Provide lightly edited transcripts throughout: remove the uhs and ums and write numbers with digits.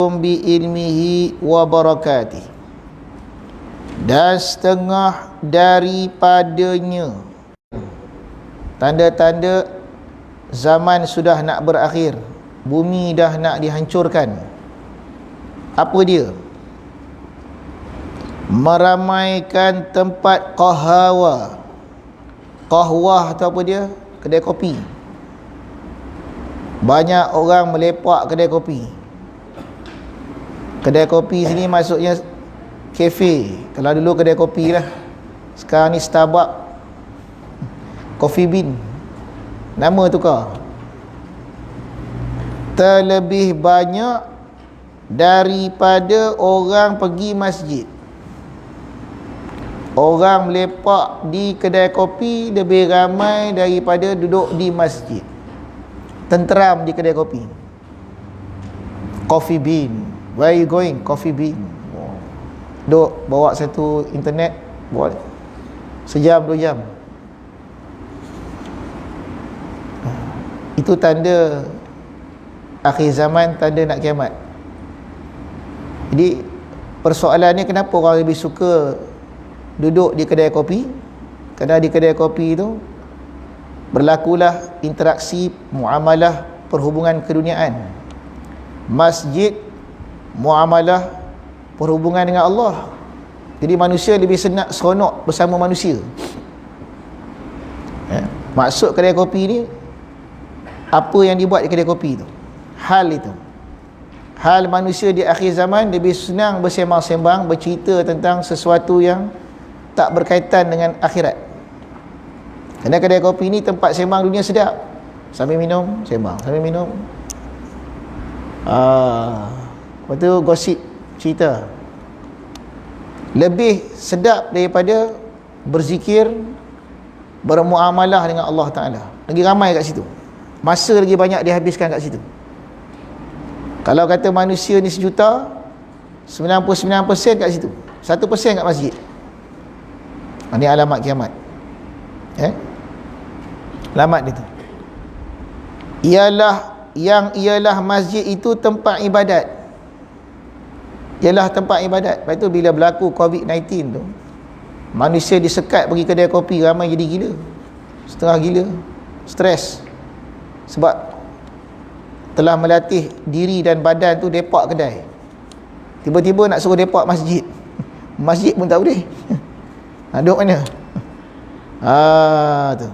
bi ilmihi wa barakatih, dan setengah daripadanya tanda-tanda zaman sudah nak berakhir, bumi dah nak dihancurkan. Apa dia? Meramaikan tempat qahwa. Qahwah tu apa dia? Kedai kopi. Banyak orang melepak kedai kopi. Kedai kopi sini maksudnya kafe. Kalau dulu kedai kopi lah, sekarang ni Starbucks, Coffee Bean, nama tukar. Terlebih banyak daripada orang pergi masjid. Orang melepak di kedai kopi lebih ramai daripada duduk di masjid. Tenteram di kedai kopi. Coffee Bean. Where are you going? Coffee Bean. Duk bawa satu internet, bawa sejam 2 jam. Itu tanda akhir zaman, tanda nak kiamat. Jadi persoalannya, kenapa orang lebih suka duduk di kedai kopi? Kerana di kedai kopi itu berlakulah interaksi, muamalah, perhubungan keduniaan. Masjid, muamalah, perhubungan dengan Allah. Jadi manusia lebih seronok bersama manusia. Maksud kedai kopi ni, apa yang dibuat di kedai kopi tu, hal itu. Hal manusia di akhir zaman lebih senang bersembang-sembang, bercerita tentang sesuatu yang tak berkaitan dengan akhirat. Kerana kedai kopi ni tempat sembang dunia sedap. Sambil minum, sembang, sambil minum. Lepas tu gosip, cerita. Lebih sedap daripada berzikir, bermuamalah dengan Allah Ta'ala. Lagi ramai kat situ, masa lagi banyak dihabiskan kat situ. Kalau kata manusia ni 1 juta, 99% kat situ, 1% kat masjid. Ini alamat kiamat. Alamat dia tu ialah masjid itu tempat ibadat. Ialah tempat ibadat. Lepas tu bila berlaku COVID-19 tu, manusia disekat pergi kedai kopi, ramai jadi gila, setengah gila, stres. Sebab telah melatih diri dan badan tu depak kedai. Tiba-tiba nak suruh depak masjid, masjid pun tak boleh. Duduk mana? Tu.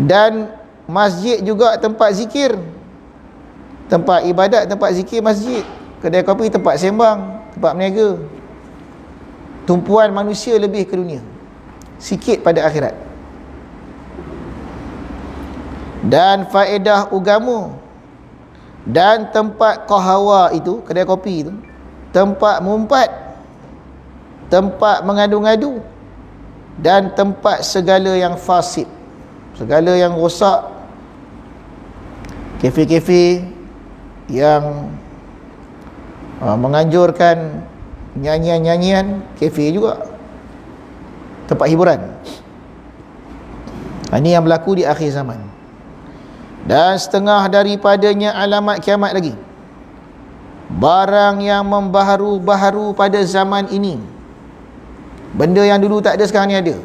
Dan masjid juga tempat zikir, tempat ibadat, tempat zikir masjid. Kedai kopi tempat sembang, tempat berniaga. Tumpuan manusia lebih ke dunia, sikit pada akhirat. Dan faedah agama. Dan tempat qahwa itu, kedai kopi itu, tempat mumpat, tempat mengadu-ngadu, dan tempat segala yang fasid, segala yang rosak. Kafe-kafe yang menganjurkan nyanyian-nyanyian, kafe juga tempat hiburan. Ini yang berlaku di akhir zaman. Dan setengah daripadanya alamat kiamat lagi. Barang yang membaharu-baharu pada zaman ini. Benda yang dulu tak ada sekarang ni ada.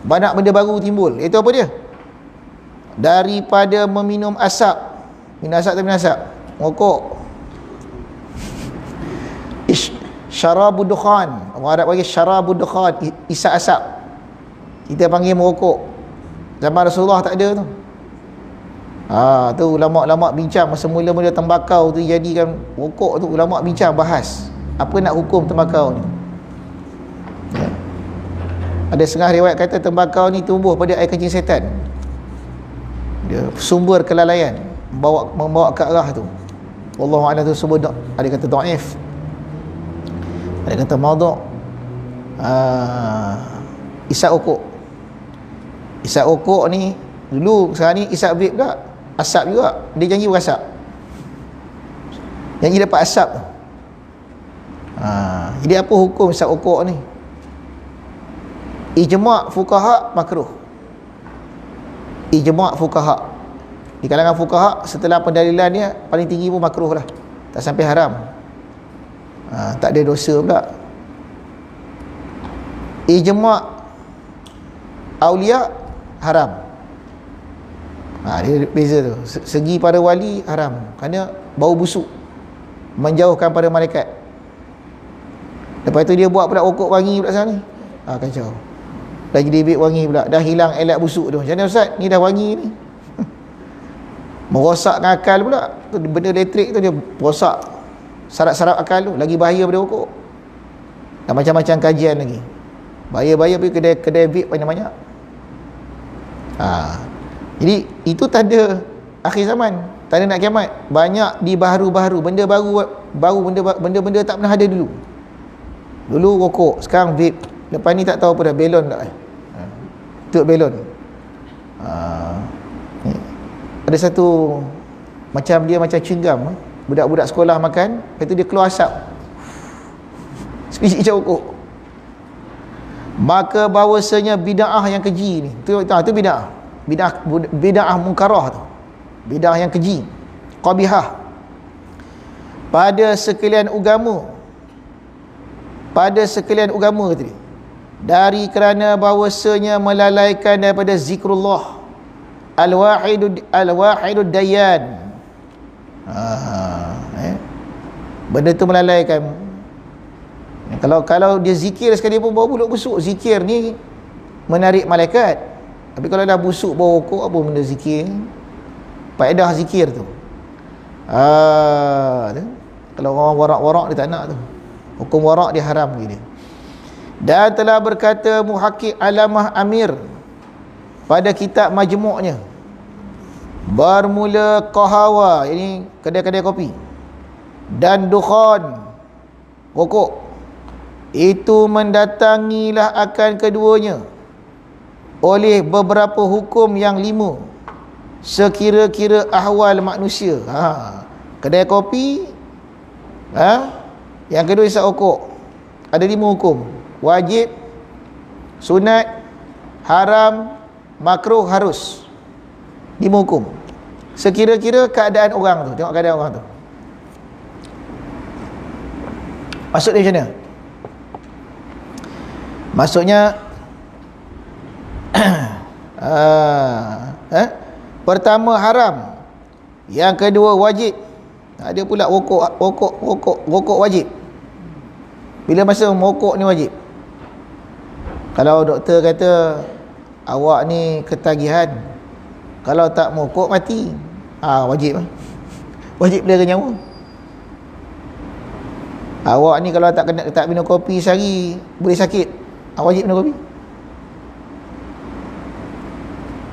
Banyak benda baru timbul. Itu apa dia? Daripada meminum asap. Minum asap tak minum asap? Rokok. Syarabud dukhan. Orang Arab panggil syarabud dukhan, isap asap. Kita panggil merokok. Zaman Rasulullah tak ada tu. Tu ulama-ulama bincang masa mula-mula tembakau tu dijadikan rokok tu, ulama bincang bahas apa nak hukum tembakau ni. Ada setengah riwayat kata tembakau ni tumbuh pada air kencing setan. Dia sumber kelalaian, membawa ke arah tu. Wallahu a'lam tu sumber ada kata dhaif, ada kata maudhu'. Isap rokok. Isap rokok ni dulu, sekarang ni isap vape pula, asap juga. Dia janji berasap, janji dapat asap tu. Jadi apa hukum isap rokok ni? Ijma' fuqaha makruh. Ijma' fuqaha. Di kalangan fuqaha, setelah pendalilan dia paling tinggi pun makruh lah, tak sampai haram. Tak ada dosa pula. Ijma' aulia haram. Dia beza tu. Segi pada wali haram kerana bau busuk, menjauhkan pada malaikat. Lepas tu dia buat pula rokok wangi pula sana ni. Kacau. Dah jadi vape wangi pula, dah hilang alat busuk tu. Macam mana Ustaz? Ni dah wangi ni. Merosakkan akal pula. Benda elektrik tu dia rosak saraf-saraf akal tu, lagi bahaya daripada rokok. Dan macam-macam kajian lagi. Bahaya-bahaya pergi kedai vape banyak-banyak. Jadi itu tanda akhir zaman, tanda nak kiamat. Banyak dibaharu-baharu, benda baru, benda-benda tak pernah ada dulu. Dulu rokok, sekarang vape. Lepas ni tak tahu apa dah, belon tak. Tuk belon. Ada satu macam dia macam cingam, budak-budak sekolah makan, lepas tu dia keluar asap. Sebiji rokok. Maka bahawasanya bid'ah yang keji ni, tu bid'ah. Bid'ah munkarah tu. Bid'ah yang keji, qabihah. Pada sekalian agama. Pada sekalian agama tadi. Dari kerana bahawasanya melalaikan daripada zikrullah al-wahidud dayyan. Benda tu melalaikan. Kalau dia zikir sekali pun bau mulut busuk, zikir ni menarik malaikat. Tapi kalau dah busuk bau rokok, apa benda zikir? Faedah zikir tu. Kalau orang warak-warak dia tak nak tu. Hukum warak dia haram dia. Dan telah berkata Muhakkik Alamah Amir pada kitab majmuknya, bermula qahawa, ini kedai-kedai kopi, dan dukhan, rokok, itu mendatangilah akan keduanya oleh beberapa hukum yang 5 sekira-kira ahwal manusia. Kedai kopi, yang kedua isap rokok, ada 5 hukum: wajib, sunat, haram, makruh, harus. 5 hukum sekira-kira keadaan orang tu. Tengok keadaan orang tu, maksud dia macam mana? Maksudnya pertama haram, yang kedua wajib. Ada pula rokok wajib. Bila masa merokok ni wajib. Kalau doktor kata awak ni ketagihan, kalau tak merokok mati, wajib. Wajib pelihara nyawa. Awak ni kalau tak minum kopi sehari boleh sakit, wajib minum kopi.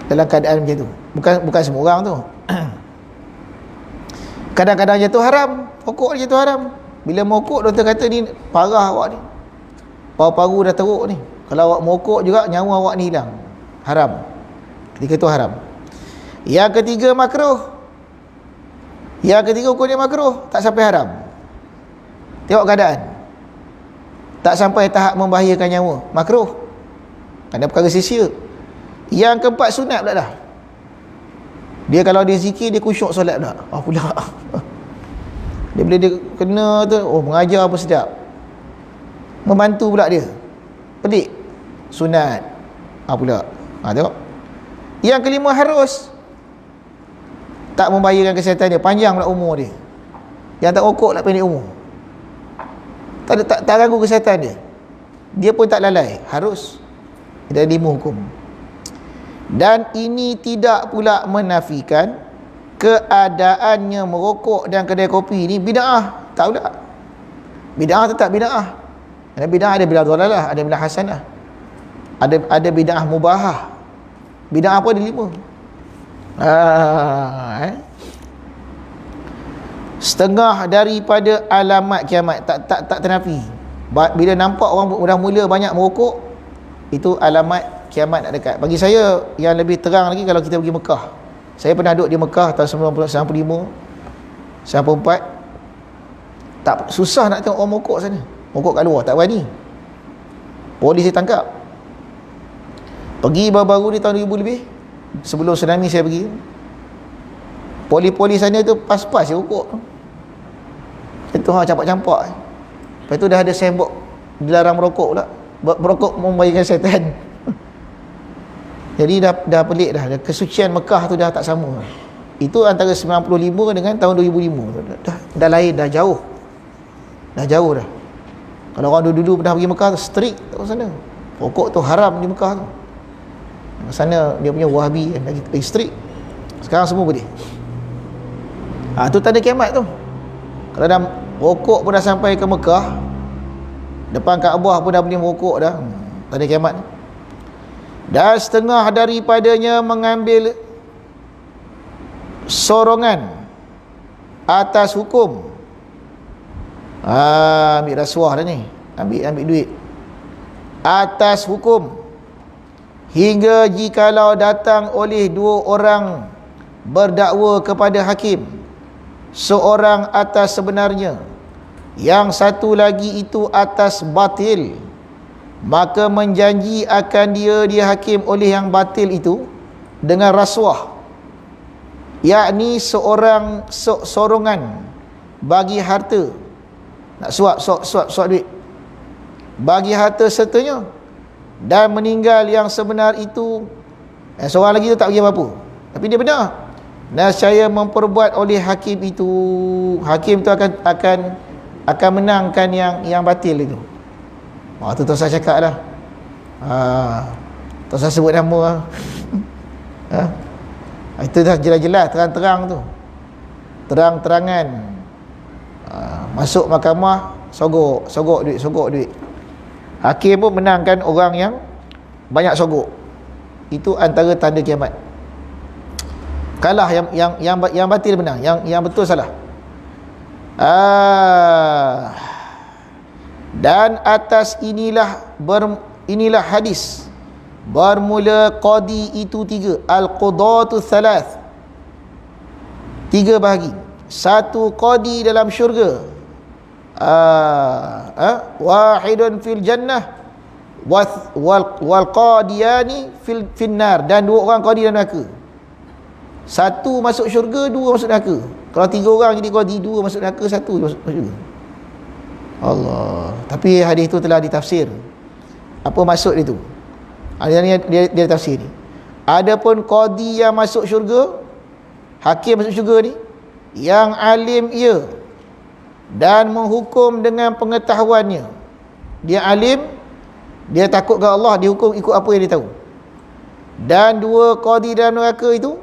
Dalam keadaan macam tu. Bukan semua orang tu. Kadang-kadang jatuh haram, rokok jatuh haram. Bila merokok, doktor kata ni parah awak ni, paru-paru dah teruk ni. Kalau awak merokok juga, nyawa awak ni hilang. Haram. Ketika tu haram. Yang ketiga makruh. Yang ketiga hukumnya makruh, tak sampai haram. Tengok keadaan, tak sampai tahap membahayakan nyawa, makruh, ada perkara sia-sia. Yang keempat sunat pula dah. Dia kalau dia zikir, dia khusyuk solat pula. Pula dia bila dia kena tu, mengajar apa sedap, membantu pula dia, pelik, sunat pula. Tengok. Yang kelima harus, tak membahayakan kesihatan dia, panjang pula umur dia. Yang tak rokok tak pendek umur, tak ganggu kesihatan dia, dia pun tak lalai, harus. Ada 5 hukum. Dan ini tidak pula menafikan keadaannya merokok dan kedai kopi ni bid'ah. Tak pula. Bid'ah tetap bid'ah. Ada bid'ah, ada bid'ah dhalalah, ada bid'ah hasanah, ada bid'ah mubahah. Bid'ah apa? Ada 5. Setengah daripada alamat kiamat, tak ternafi. Bila nampak orang dah mula banyak merokok, itu alamat kiamat nak dekat. Bagi saya yang lebih terang lagi kalau kita pergi Mekah. Saya pernah duduk di Mekah tahun 95, 94. Tak susah nak tengok orang merokok sana. Merokok kat luar, tak berani. Polis dia tangkap. Pergi baru-baru ni tahun 2000 lebih, sebelum tsunami saya pergi. Polis-polis sana tu pas-pas je rokok. Itu campak-campak. Lepas tu dah ada sembok dilarang merokok pula. Merokok membahayakan syaitan. Jadi dah pelik dah. Kesucian Mekah tu dah tak sama. Itu antara 95 dengan tahun 2005. Dah lain, dah jauh. Dah jauh dah. Kalau orang dulu pernah pergi Mekah tu strict kat sana. Rokok tu haram di Mekah tu. Sana dia punya Wahabi lagi strict. Sekarang semua boleh. Tu tanda kiamat tu. Kalau dah rokok pun dah sampai ke Mekah, depan Kaabah pun dah boleh merokok dah. Tanda kiamat. Dan setengah daripadanya mengambil sorongan atas hukum. Ambil rasuah dah ni. Ambil duit atas hukum, hingga jikalau datang oleh dua orang berdakwa kepada hakim, seorang atas sebenarnya, yang satu lagi itu atas batil, maka menjanji akan dia hakim oleh yang batil itu dengan rasuah, yakni seorang sorongan bagi harta, nak suap duit bagi harta sertanya, dan meninggal yang sebenar itu. Seorang lagi tu tak bagi apa-apa, tapi dia benar. Nescaya memperbuat oleh hakim itu, hakim tu akan menangkan yang batil itu. Tu tak usah cakap dah. Tak usah sebut nama. Itu dah jelas-jelas, terang-terang tu. Terang-terangan. Masuk mahkamah, sogok duit. Hakim pun menangkan orang yang banyak sogok. Itu antara tanda kiamat. Kalah yang batil menang, yang betul salah. Dan atas inilah hadis bermula qadi itu tiga. Al-qudatu thalath, tiga bahagi. Satu qadi dalam syurga, wahidun fil jannah wal qadiyani fil nar, dan dua orang qadi dalam neraka. Satu masuk syurga, dua masuk neraka. Kalau tiga orang jadi qadi, dua masuk neraka, satu masuk syurga. Allah. Tapi hadis itu telah ditafsir. Apa maksud itu? Dia tafsir ni. Adapun qadi yang masuk syurga, hakim masuk syurga ni, yang alim ia dan menghukum dengan pengetahuannya. Dia alim, dia takut kepada Allah, dia hukum ikut apa yang dia tahu. Dan dua qadi dalam neraka itu,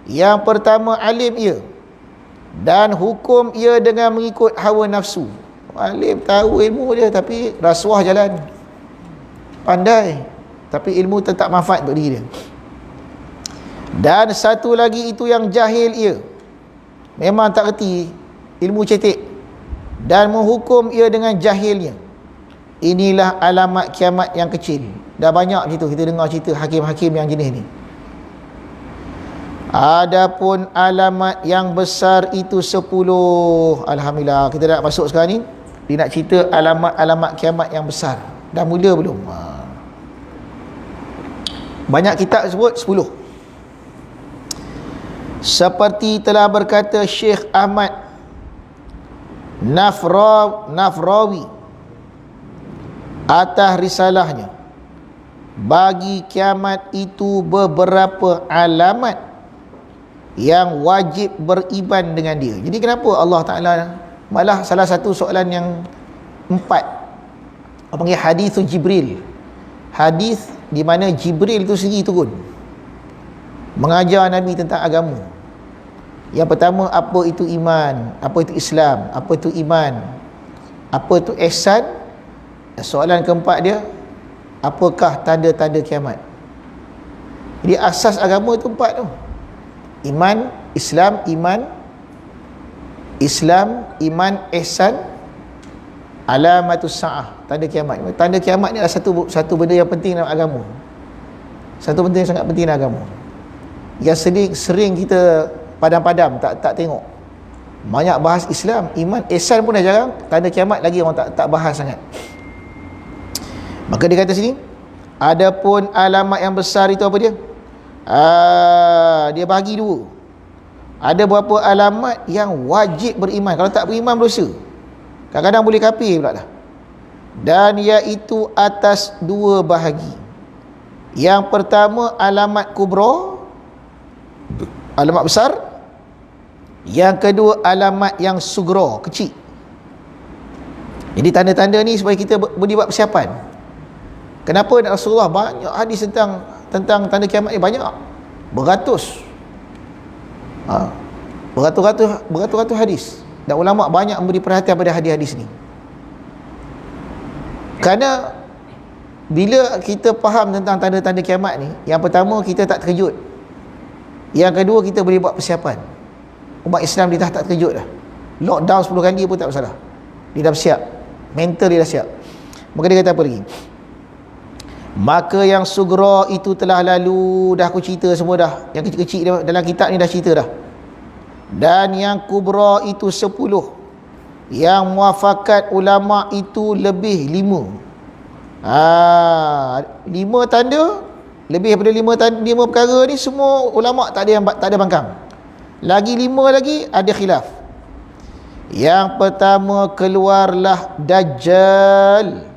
yang pertama alim ia dan hukum ia dengan mengikut hawa nafsu. Alim tahu ilmu dia, tapi rasuah jalan. Pandai, tapi ilmu tetap manfaat untuk diri dia. Dan satu lagi itu yang jahil ia, memang tak reti, ilmu cetek, dan menghukum ia dengan jahilnya. Inilah alamat kiamat yang kecil. Dah banyak gitu kita dengar cerita hakim-hakim yang jenis ni. Adapun alamat yang besar itu 10. Alhamdulillah, kita dah masuk sekarang ni. Dia nak cerita alamat-alamat kiamat yang besar. Dah mula belum? Banyak kitab sebut 10. Seperti telah berkata Syekh Ahmad Nafrawi atas risalahnya, bagi kiamat itu beberapa alamat yang wajib beriman dengan dia. Jadi kenapa Allah Ta'ala, malah salah satu soalan yang 4, apa panggil hadis Jibril, hadis di mana Jibril itu sendiri turun mengajar Nabi tentang agama. Yang pertama, apa itu iman, apa itu Islam, apa itu iman, apa itu ihsan. Soalan keempat dia, apakah tanda-tanda kiamat. Jadi asas agama itu 4 tu. Iman, Islam, iman, ihsan, alamatus sa'ah, tanda kiamat. Tanda kiamat ni adalah satu benda yang penting dalam agama. Satu benda yang sangat penting dalam agama, yang sering kita padam-padam, tak tengok. Banyak bahas Islam, iman, ihsan pun dah jarang, tanda kiamat lagi orang tak bahas sangat. Maka dia kata sini, adapun alamat yang besar itu apa dia? Dia bagi 2. Ada beberapa alamat yang wajib beriman. Kalau tak beriman, berdosa. Kadang-kadang boleh kafir pula dah. Dan iaitu atas dua bahagi. Yang pertama alamat kubra, alamat besar. Yang kedua alamat yang sugra, kecil. Jadi tanda-tanda ni supaya kita boleh buat persiapan. Kenapa Rasulullah banyak hadis tentang tanda kiamat ni, banyak, beratus, beratus hadis, dan ulama banyak memberi perhatian pada hadis-hadis ni. Kerana bila kita faham tentang tanda-tanda kiamat ni, yang pertama kita tak terkejut, yang kedua kita boleh buat persiapan. Umat Islam dia tak terkejut dah. Lockdown 10 kali pun tak masalah, dia dah bersiap, mental dia dah siap. Maka dia kata apa lagi? Maka yang sugra itu telah lalu, dah aku cerita semua dah. Yang kecil-kecil dalam kitab ni dah cerita dah. Dan yang kubra itu 10. Yang muafakat ulama itu lebih 5. 5 tanda, lebih daripada 5 perkara ni semua ulama tak ada bangkang. Lagi 5 lagi ada khilaf. Yang pertama, keluarlah Dajjal.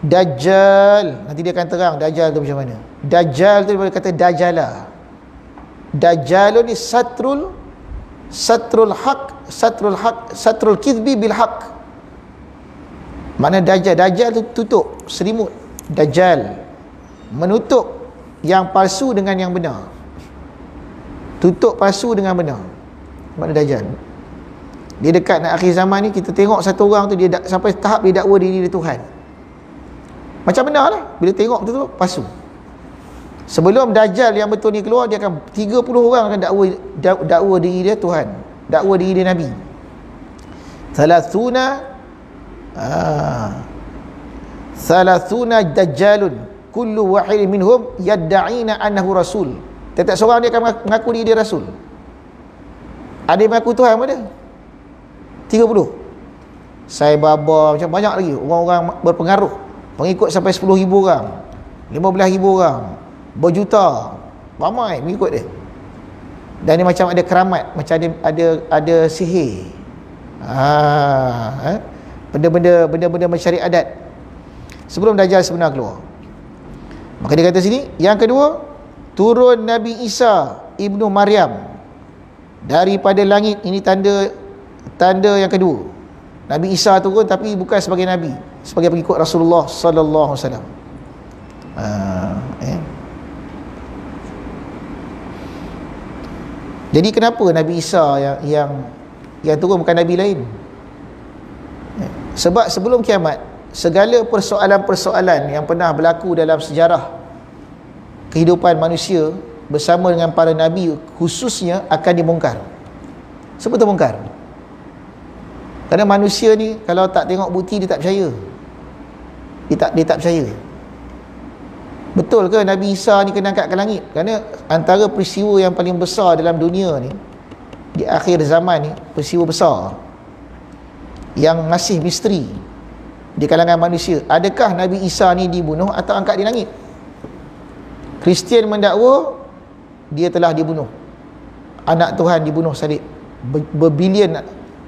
Dajjal, nanti dia akan terang Dajjal tu macam mana. Dajjal tu dia kata Dajjala. Dajjal ni satrul kizbi bil haq. Mana Dajjal tu tutup, selimut. Dajjal menutup yang palsu dengan yang benar. Tutup palsu dengan benar. Mana Dajjal? Dia dekat nak akhir zaman ni, kita tengok satu orang tu dia sampai tahap dia dakwa diri dia Tuhan. Macam benar lah, bila tengok betul-betul palsu. Sebelum Dajjal yang betul ni keluar, dia akan 30 orang akan dakwa diri dia Tuhan, dakwa diri dia Nabi. Thalathuna Dajjalun kullu wahid minhum yadda'ina annahu rasul. Setiap seorang dia akan mengaku diri dia rasul. Ada yang mengaku Tuhan pun ada 30. Saya baba, macam banyak lagi orang-orang berpengaruh, pengikut sampai 10,000 orang, 15,000 orang, berjuta, ramai mengikut dia. Dan dia macam ada keramat, macam ada sihir, benda-benda mencari adat sebelum Dajjal sebenar keluar. Maka dia kata sini, yang kedua, turun Nabi Isa ibnu Maryam daripada langit. Ini tanda yang kedua. Nabi Isa turun tapi bukan sebagai Nabi, sebagai pengikut Rasulullah sallallahu alaihi wasallam. Jadi kenapa Nabi Isa yang turun bukan Nabi lain? Sebab sebelum kiamat, segala persoalan-persoalan yang pernah berlaku dalam sejarah kehidupan manusia bersama dengan para Nabi khususnya akan dibongkar. Sebab terbongkar. Kerana manusia ni kalau tak tengok bukti dia tak percaya. Dia tak percaya. Betul ke Nabi Isa ni kena angkat ke langit? Kerana antara peristiwa yang paling besar dalam dunia ni di akhir zaman ni, peristiwa besar yang masih misteri di kalangan manusia, adakah Nabi Isa ni dibunuh atau angkat di langit? Kristian mendakwa dia telah dibunuh, anak Tuhan dibunuh salib, berbilion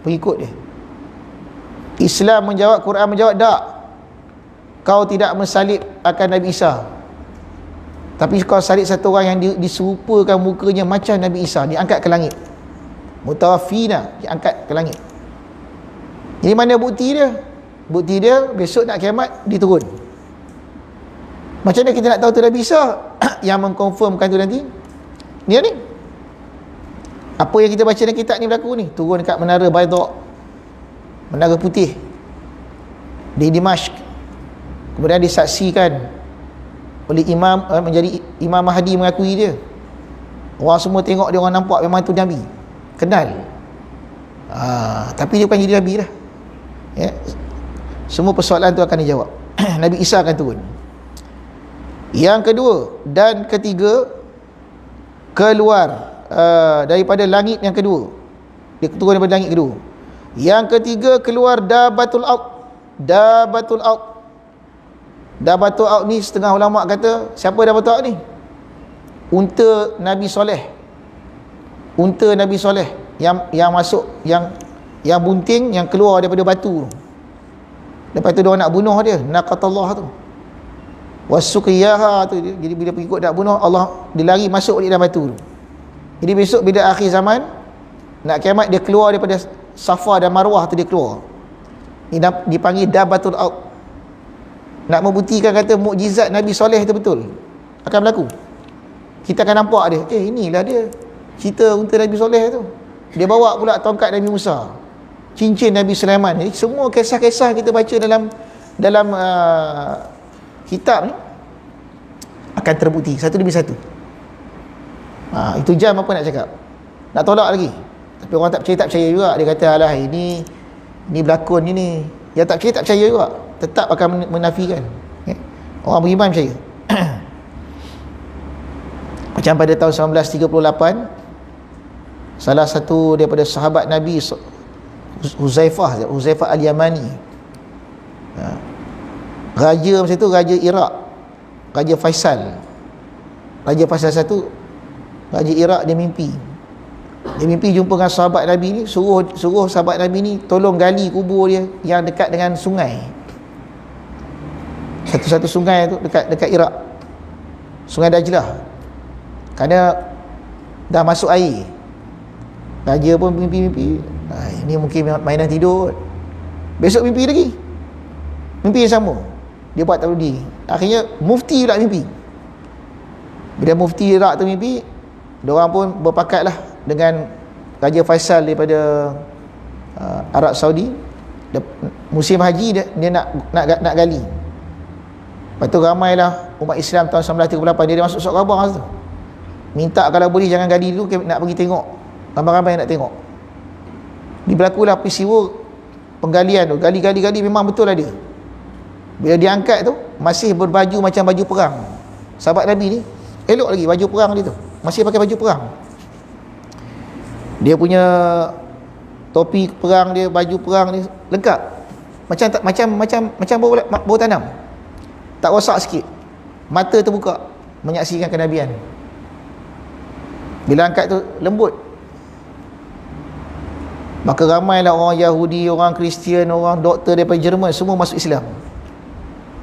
pengikut dia. Islam menjawab, Quran menjawab, tak, kau tidak mensalib akan Nabi Isa, tapi kau salib satu orang yang diserupakan mukanya macam Nabi Isa, diangkat ke langit. Mutawafina, diangkat ke langit. Jadi mana bukti dia? Bukti dia besok nak kiamat diturun. Macam mana kita nak tahu tu Nabi Isa? Yang mengkonfirmkan tu nanti ni apa yang kita baca dalam kitab ni berlaku ni. Turun dekat Menara Baydha, Menara Putih di Dimashq, kemudian disaksikan oleh imam, menjadi Imam Mahdi mengakui dia. Orang semua tengok dia, orang nampak memang tu Nabi, kenal. Tapi dia bukan jadi Nabi dah, ya. Semua persoalan tu akan dijawab. Nabi Isa akan turun. Yang kedua dan ketiga, keluar daripada langit yang kedua. Dia turun daripada langit kedua. Yang ketiga, keluar Dabatul Ard. Dabatul Ard. Dabatul Ard ni setengah ulama kata, siapa Dabatul Ard ni? Unta Nabi Soleh. Unta Nabi Soleh yang masuk, yang yang bunting yang keluar daripada batu. Lepas tu dia nak bunuh dia, naqatallah tu. Wasuqiyaha tu. Jadi bila pengikut nak bunuh, Allah dia lari masuk di dalam batu tu. Jadi besok bila akhir zaman nak kiamat, dia keluar daripada Safa dan Marwah tu, dia keluar. Ini dipanggil Dabatul Ard. Nak membuktikan kata mukjizat Nabi Soleh itu betul, akan berlaku. Kita akan nampak dia, inilah dia cerita unta Nabi Soleh tu. Dia bawa pula tongkat Nabi Musa, cincin Nabi Sulaiman. Jadi semua kisah-kisah kita baca dalam kitab ni akan terbukti satu demi satu. Itu jam apa nak cakap, nak tolak lagi. Tapi orang tak percaya juga. Dia kata alah ini berlakon ini. Yang tak percaya tak percaya juga, tetap akan menafikan. Orang beriman percaya. Macam pada tahun 1938, salah satu daripada sahabat Nabi, Huzaifah Al-Yamani, raja masa itu, Raja Iraq, Raja Faisal satu, Raja Iraq, dia mimpi jumpa dengan sahabat Nabi ni, suruh sahabat Nabi ni tolong gali kubur dia yang dekat dengan sungai. Satu-satu sungai tu dekat Iraq, Sungai Dajlah, kerana dah masuk air. Raja pun mimpi. Ini mungkin mainan tidur. Besok mimpi lagi, mimpi yang sama. Dia buat tak berhenti. Akhirnya mufti pula mimpi. Bila mufti Iraq tu mimpi, diorang pun berpakatlah dengan Raja Faisal daripada Arab Saudi. Musim haji dia nak gali. Lepas tu ramailah umat Islam tahun 1938, dia masuk Surat Khabar tu, minta kalau boleh jangan gali dulu, nak pergi tengok, ramai-ramai nak tengok. Berlakulah peristiwa penggalian tu, gali memang betul ada. Bila diangkat tu masih berbaju macam baju perang. Sahabat Nabi ni elok lagi baju perang dia tu, masih pakai baju perang. Dia punya topi perang dia, baju perang dia lengkap. Macam bau tanam. Tak rosak sikit. Mata terbuka menyaksikan kenabian. Bila angkat tu lembut. Maka ramailah orang Yahudi, orang Kristian, orang doktor daripada Jerman semua masuk Islam.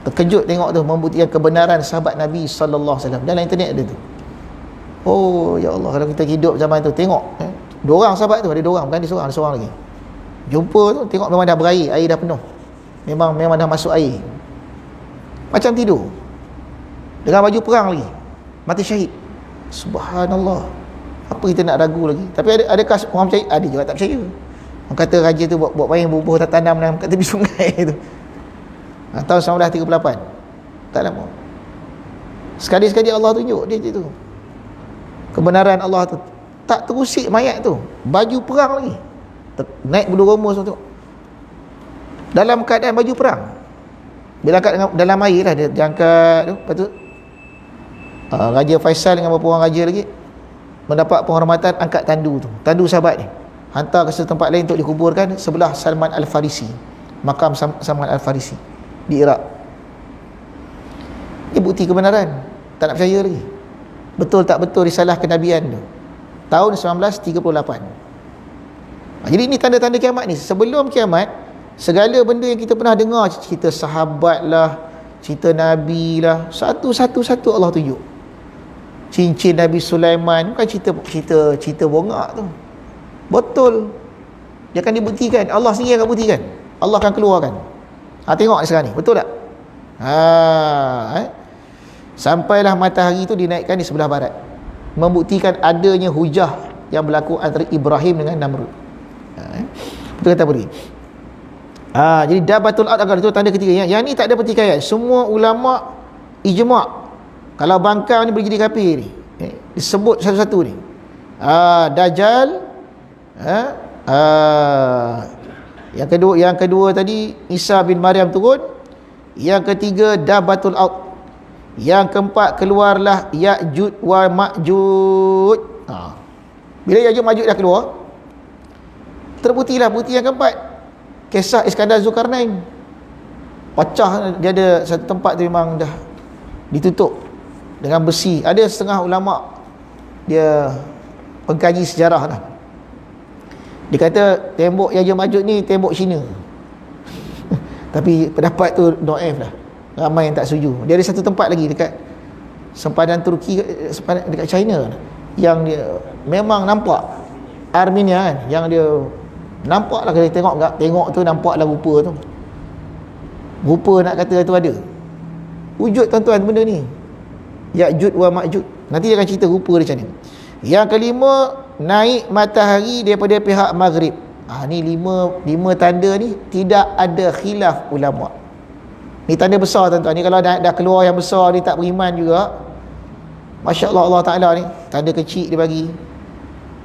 Terkejut tengok tu, membuktikan kebenaran sahabat Nabi sallallahu alaihi wasallam. Dalam internet ada tu. Oh ya Allah, kalau kita hidup zaman tu tengok, dua orang sahabat tu, ada dua orang, bukan dia seorang, ada seorang lagi. Jumpa tu tengok memang dah berair, air dah penuh. Memang dah masuk air. Macam tidur. Dengan baju perang lagi. Mati syahid. Subhanallah. Apa kita nak ragu lagi? Tapi adakah orang percaya? Ada juga tak percaya. Orang kata raja tu buat main bubuh tak tanam dalam kat tepi sungai tu. Tahun 1938. Tak lama. Sekali-sekali Allah tunjuk dia tu. Kebenaran Allah tu. Tak terusik mayat tu. Baju perang lagi. Naik bulu roma tu. Dalam keadaan baju perang. Bila angkat dalam air lah, dia angkat tu. Lepas tu Raja Faisal dengan beberapa orang raja lagi mendapat penghormatan, angkat tandu tu, tandu sahabat ni, hantar ke satu tempat lain untuk dikuburkan sebelah Salman Al-Farisi, makam Salman Al-Farisi di Iraq. Ini bukti kebenaran. Tak nak percaya lagi. Betul tak betul risalah kenabian tu. Tahun 1938. Jadi ini tanda-tanda kiamat ni. Sebelum kiamat, segala benda yang kita pernah dengar, cerita sahabat lah, cerita Nabi lah, satu-satu Allah tunjuk. Cincin Nabi Sulaiman bukan cerita bongak tu. Betul. Dia akan dibuktikan. Allah sendiri akan buktikan. Allah akan keluarkan. Tengok sekarang ni, betul tak? Sampailah matahari tu dinaikkan di sebelah barat, membuktikan adanya hujah yang berlaku antara Ibrahim dengan Namrud. Betul kata boleh. Jadi Dabatul Ard agar itu tanda ketiga. Yang ni tak ada pertikaian. Semua ulama ijma'. Kalau bangkang ni boleh jadi kafir ni. Disebut satu-satu ni. Dajjal. Yang kedua tadi Isa bin Maryam turun. Yang ketiga Dabatul Ard. Yang keempat keluarlah Ya'juj wa Ma'juj. Bila Ya'juj Ma'juj dah keluar, terbuktilah bukti yang keempat, kisah Iskandar Zulkarnain. Pecah, dia ada satu tempat tu memang dah ditutup dengan besi. Ada setengah ulama dia pengkaji sejarah lah, Dia kata tembok Yajud Majud ni tembok Cina. Tapi pendapat tu do'if lah, ramai yang tak setuju. Dia ada satu tempat lagi dekat sempadan Turki, sempadan dekat China, yang dia memang nampak Armenia kan, yang dia nampak lah, kalau tengok tu nampaklah rupa tu, rupa nak kata tu ada wujud tuan-tuan benda ni, Ya'jud wa Ma'jud. Nanti dia akan cerita rupa dia macam ni. Yang kelima, naik matahari daripada pihak maghrib. Ni lima tanda ni tidak ada khilaf ulama. Ni tanda besar tuan-tuan. Ni kalau dah keluar yang besar ni tak beriman juga, Masya-Allah, Allah Ta'ala ni tanda kecil dia bagi,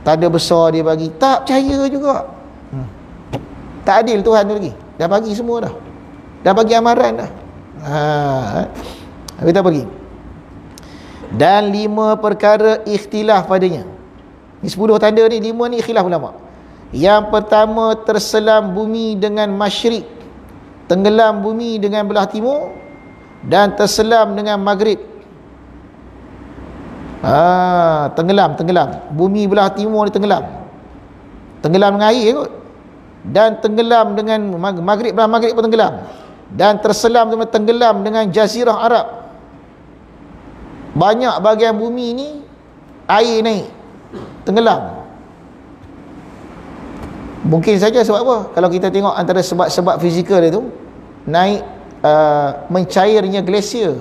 tanda besar dia bagi, tak percaya juga. Tak adil Tuhan tu lagi. Dah bagi semua dah. Dah bagi amaran dah. Kita pergi. Dan 5 perkara ikhtilaf padanya. Ni 10 tanda ni, 5 ni ikhtilaf ulama. Yang pertama, terselam bumi dengan masyrik, tenggelam bumi dengan belah timur, dan terselam dengan maghrib. Tenggelam bumi belah timur ni tenggelam dengan air kot, dan tenggelam dengan maghrib, belah maghrib pun tenggelam, dan terselam tenggelam dengan jazirah Arab. Banyak bahagian bumi ni air naik, tenggelam. Mungkin saja sebab apa? Kalau kita tengok antara sebab-sebab fizikal dia tu, naik mencairnya glasier.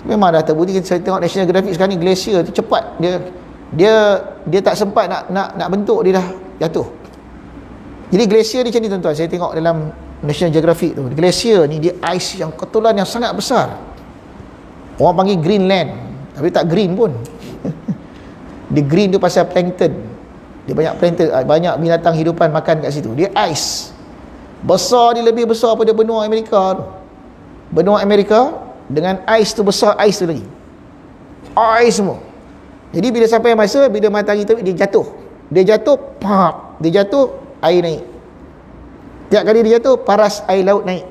Memang dah terbukti. Saya tengok National Geographic sekarang ni, glasier tu cepat, dia tak sempat nak bentuk, dia dah jatuh. Jadi glasier ni macam ni tuan-tuan. Saya tengok dalam National Geographic tu, glasier ni dia ais yang ketulan yang sangat besar. Orang panggil Greenland, tapi tak green pun. Dia green tu pasal plankton. Dia banyak plankton, banyak binatang hidupan makan kat situ. Dia ais besar, dia lebih besar daripada benua Amerika tu. Benua Amerika dengan ais tu besar, ais tu lagi, ais semua. Jadi bila sampai masa, bila matahari terbit, dia jatuh, pap, dia jatuh, air naik. Tiap kali dia jatuh, paras air laut naik.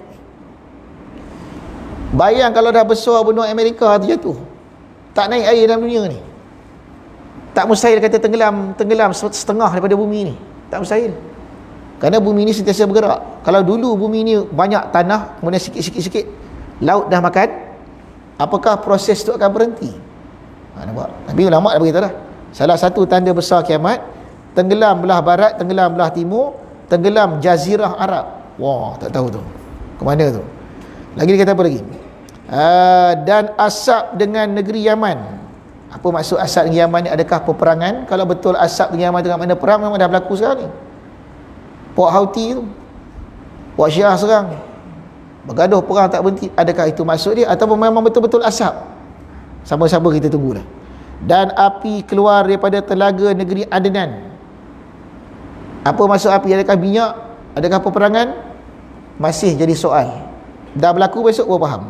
Bayang kalau dah besar benua Amerika tu jatuh, tak naik air dalam dunia ni, tak mustahil kata tenggelam setengah daripada bumi ni. Tak mustahil, kerana bumi ni sentiasa bergerak. Kalau dulu bumi ni banyak tanah, kemudian sikit-sikit laut dah makan, apakah proses tu akan berhenti? Nampak? Tapi ulama' dah beritahu dah, salah satu tanda besar kiamat, tenggelam belah barat, tenggelam belah timur, tenggelam jazirah Arab. Wah, tak tahu tu ke mana tu. Lagi dia kata apa lagi? Dan asap dengan negeri Yaman. Apa maksud asap dengan Yaman ni? Adakah peperangan? Kalau betul asap dengan Yaman tengah mana perang, memang dah berlaku sekarang ni. Port Houthi tu, Port Syiah serang, bergaduh perang tak berhenti. Adakah itu maksud dia, atau memang betul-betul asap? Sama-sama kita tunggulah. Dan api keluar daripada telaga negeri Adnan. Apa maksud api? Adakah minyak? Adakah peperangan? Masih jadi soal. Dah berlaku, besok baru faham.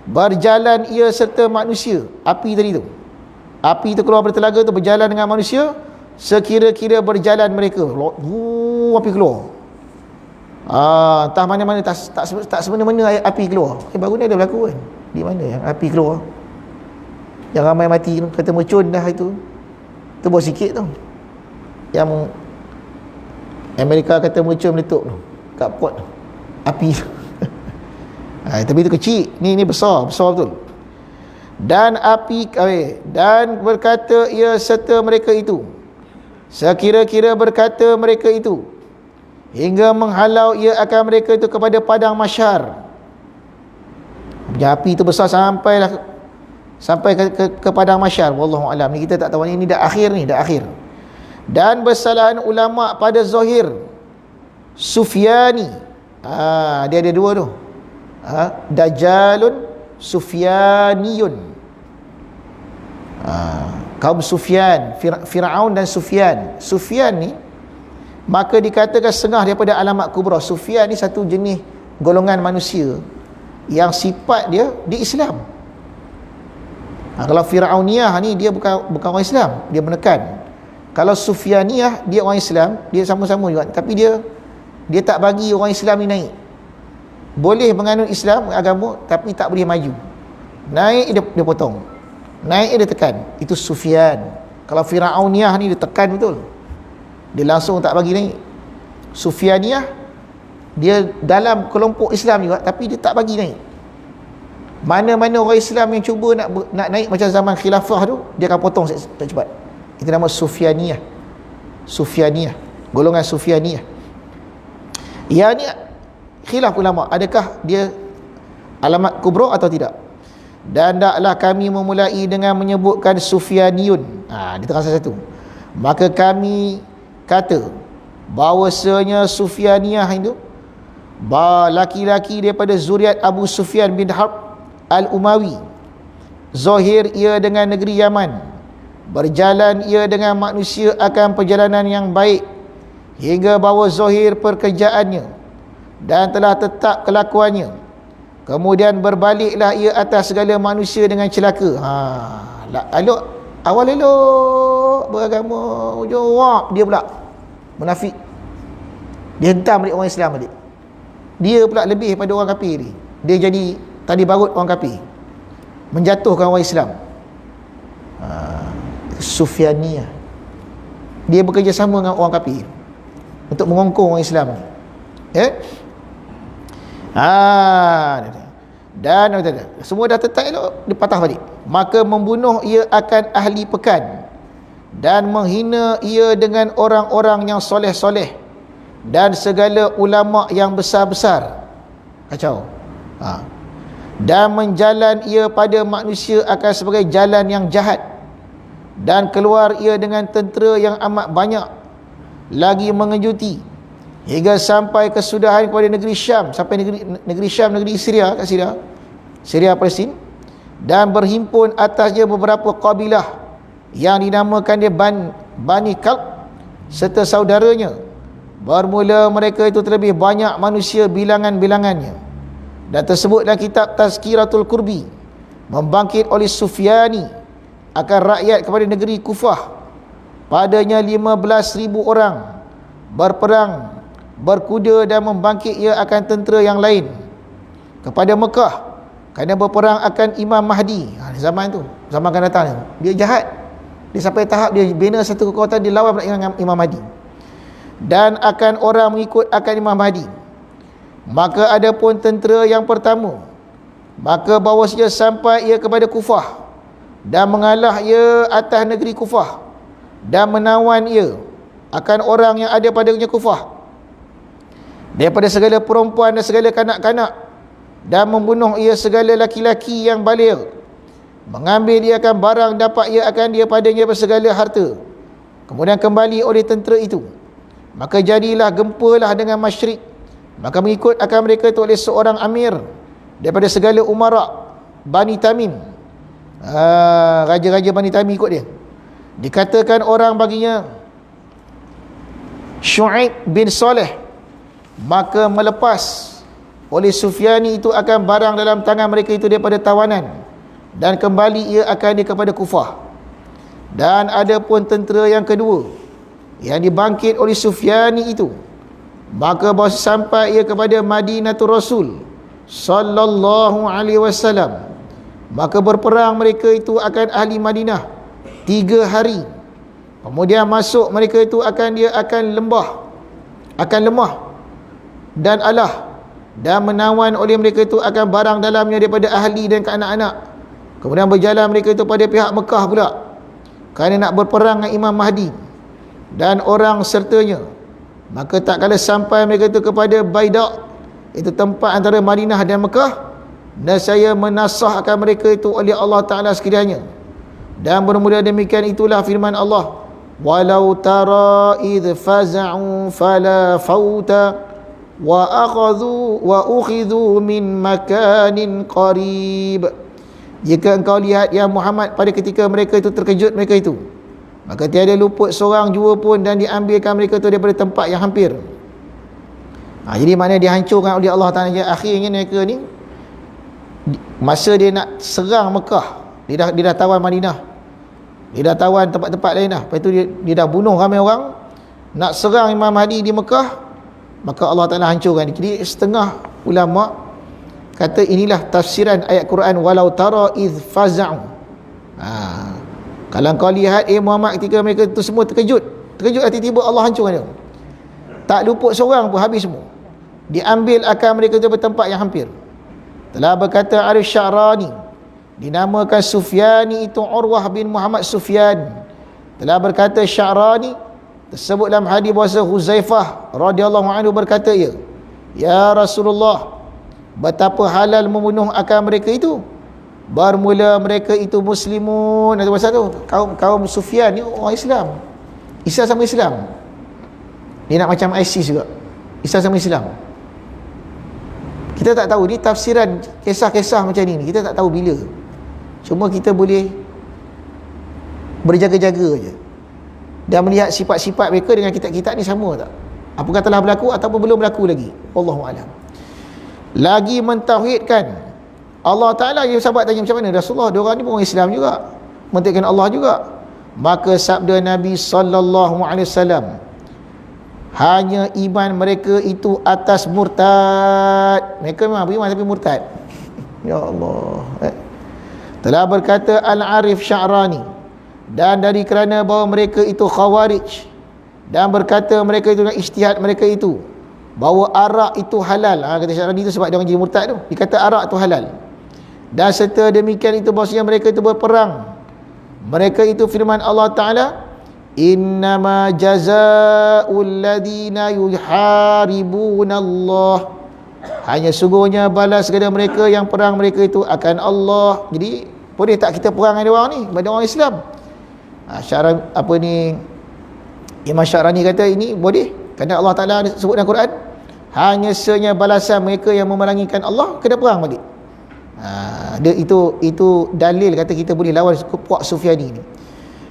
Berjalan ia serta manusia. Api tadi tu, api tu keluar dari telaga tu, berjalan dengan manusia sekira-kira berjalan mereka. Api keluar. Entah mana-mana, tak semena-mena api keluar. Baru ni ada berlaku kan? Di mana yang api keluar, yang ramai mati tu, kata mercun dah itu. Tu baru sikit tu. Yang Amerika kata mercun meletup tu kat port tu, api. Tapi itu kecil, ni besar betul. Dan api dan berkata ia serta mereka itu, sekira-kira berkata mereka itu, hingga menghalau ia akan mereka itu kepada padang mahsyar. Api itu besar sampai ke padang mahsyar. Wallahu alam. Ni kita tak tahu, ni dah akhir ni, dah akhir. Dan bersalahan ulama pada zahir Sufyani. Dia ada dua tu. Dajjalun Sufyaniyun. Kaum Sufyan, Fir'aun dan Sufyan. Sufyan ni maka dikatakan setengah daripada alamat kubra. Sufyan ni satu jenis golongan manusia yang sifat dia di Islam. Kalau Fir'auniyah ni dia bukan orang Islam, dia menekan. Kalau Sufyaniyah dia orang Islam, dia sama-sama juga, tapi dia tak bagi orang Islam ni naik. Boleh menganut Islam, agama, tapi tak boleh maju. Naik dia potong, naik dia tekan. Itu Sufyan. Kalau Fir'auniyah ni dia tekan betul. dia langsung tak bagi naik. Sufyaniyah, dia dalam kelompok Islam juga, tapi dia tak bagi naik. Mana-mana orang Islam yang cuba nak naik macam zaman khilafah tu, dia akan potong cepat. Itu nama Sufyaniyah. Sufyaniyah, golongan Sufyaniyah. Ya, ni khilaf ulama, adakah dia alamat kubra atau tidak. Dan taklah kami memulai dengan menyebutkan Sufyaniyun, dia terang satu. Maka kami kata bahawasanya Sufyaniyah itu laki-laki daripada zuriat Abu Sufyan bin Harb Al-Umawi. Zahir ia dengan negeri Yaman, berjalan ia dengan manusia akan perjalanan yang baik, hingga bahawa zahir pekerjaannya dan telah tetap kelakuannya. Kemudian berbaliklah ia atas segala manusia dengan celaka. Awal elok beragama, hujung dia pula munafik. Dia hentam balik orang Islam balik. Dia pula lebih pada orang kafir ni. Dia jadi tadi barut orang kafir, menjatuhkan orang Islam. Sufyaniyah, dia bekerja sama dengan orang kafir untuk mengongkong orang Islam ni. Dan semua dah tetap elok, dia patah balik. Maka membunuh ia akan ahli pekan, dan menghina ia dengan orang-orang yang soleh-soleh dan segala ulama yang besar-besar. Kacau. Dan menjalan ia pada manusia akan sebagai jalan yang jahat, dan keluar ia dengan tentera yang amat banyak, lagi mengejuti, hingga sampai kesudahan kepada negeri Syam. Sampai negeri Syam, negeri Syria, kat Syria Palestin. Dan berhimpun atasnya beberapa kabilah yang dinamakan dia Bani Kalb serta saudaranya. Bermula mereka itu terlebih banyak manusia bilangan-bilangannya. Dan tersebutlah kitab Tazkiratul Qurbi, membangkit oleh Sufyani akan rakyat kepada negeri Kufah. Padanya 15,000 orang berperang, berkuda, dan membangkit ia akan tentera yang lain kepada Mekah, kerana berperang akan Imam Mahdi. Zaman tu, zaman akan datang tu, dia jahat. Dia sampai tahap dia bina satu kekuatan, dia lawan dengan Imam Mahdi. Dan akan orang mengikut akan Imam Mahdi. Maka ada pun tentera yang pertama, maka bawa saja sampai ia kepada Kufah, dan mengalah ia atas negeri Kufah, dan menawan ia akan orang yang ada padanya Kufah daripada segala perempuan dan segala kanak-kanak, dan membunuh ia segala laki-laki yang baligh. Mengambil dia akan barang dapat ia akan dia padanya bersegala harta. Kemudian kembali oleh tentera itu. Maka jadilah gempalah dengan masyrik. Maka mengikut akan mereka itu oleh seorang amir daripada segala umara Bani Tamim. Raja-raja Bani Tamim ikut dia. Dikatakan orang baginya Syu'aib bin Saleh. Maka melepas oleh Sufyani itu akan barang dalam tangan mereka itu daripada tawanan, dan kembali ia akan dia kepada Kufah. Dan ada pun tentera yang kedua yang dibangkit oleh Sufyani itu, maka bawa sampai ia kepada Madinatul Rasul sallallahu alaihi wasallam. Maka berperang mereka itu akan ahli Madinah 3 hari. Kemudian masuk mereka itu dia akan lemah dan alah, dan menawan oleh mereka itu akan barang dalamnya daripada ahli dan anak-anak. Kemudian berjalan mereka itu pada pihak Mekah pula, kerana nak berperang dengan Imam Mahdi dan orang sertanya. Maka tak kala sampai mereka itu kepada Baidak, itu tempat antara Madinah dan Mekah, dan saya menasahkan mereka itu oleh Allah Ta'ala sekiranya. Dan bermula demikian itulah firman Allah, walau tara idh faza'u fala fauta wa ukhidhu min makanin qarib. Jika engkau lihat ya Muhammad pada ketika mereka itu terkejut mereka itu, maka tiada luput seorang jua pun, dan diambilkan mereka itu daripada tempat yang hampir. Jadi maknanya dihancurkan oleh Allah Ta'ala. Akhirnya mereka ni, masa dia nak serang Mekah, dia dah tawan Madinah, dia dah tawan tempat-tempat lain dah. Lepas tu dia dah bunuh ramai orang, nak serang Imam Mahdi di Mekah, maka Allah Ta'ala hancurkan. Jadi setengah ulama kata inilah tafsiran ayat Quran, walau tara idh faza'u. Kalau kau lihat Muhammad ketika mereka itu semua terkejut, Terkejut tiba-tiba Allah hancurkan dia. Tak luput seorang pun, habis semua. Diambil akan mereka itu bertempat yang hampir. Telah berkata Arif Sya'rani, dinamakan Sufyani itu Urwah bin Muhammad Sufyan. Telah berkata Sya'rani, tersebut dalam hadis bahasa Huzaifah radhiyallahu anhu berkata, ya Rasulullah, betapa halal membunuh akan mereka itu. Bermula mereka itu muslimun. Ada masa tu kaum Sufyan ni orang Islam. Islam sama Islam. Dia nak macam ISIS juga. Islam sama Islam. Kita tak tahu ni tafsiran kisah-kisah macam ni. Kita tak tahu bila. Cuma kita boleh berjaga-jaga je dan melihat sifat-sifat mereka dengan kitab-kitab ni sama tak? Apakah telah berlaku ataupun belum berlaku lagi? Wallahu a'lam. Lagi mentauhidkan Allah Ta'ala. Yang sahabat tanya macam mana Rasulullah, diorang ni pun orang Islam juga, mentauhidkan Allah juga. Maka sabda Nabi sallallahu alaihi wasallam, hanya iman mereka itu atas murtad. Mereka memang beriman tapi murtad. Ya Allah. Telah berkata Al-Arif Sya'rani, dan dari kerana bahawa mereka itu khawarij, dan berkata mereka itu dengan ijtihad mereka itu bahawa arak itu halal. Kata Sya'rani itu sebab dia orang jadi murtad tu. Dia kata arak itu halal. Dan serta demikian itu bahasanya mereka itu berperang. Mereka itu firman Allah Ta'ala, innama jazaa'ul ladina yuharibuna Allah, hanya sungguhnya balas kepada mereka yang perang mereka itu akan Allah. Jadi boleh tak kita perang dengan orang ni, pada orang Islam? Imam Sya'rani kata ini boleh, kerana Allah Ta'ala sebut dalam Quran, hanya senya balasan mereka yang memerangikan Allah kena perang balik. Itu dalil kata kita boleh lawan puak Sufyani ni.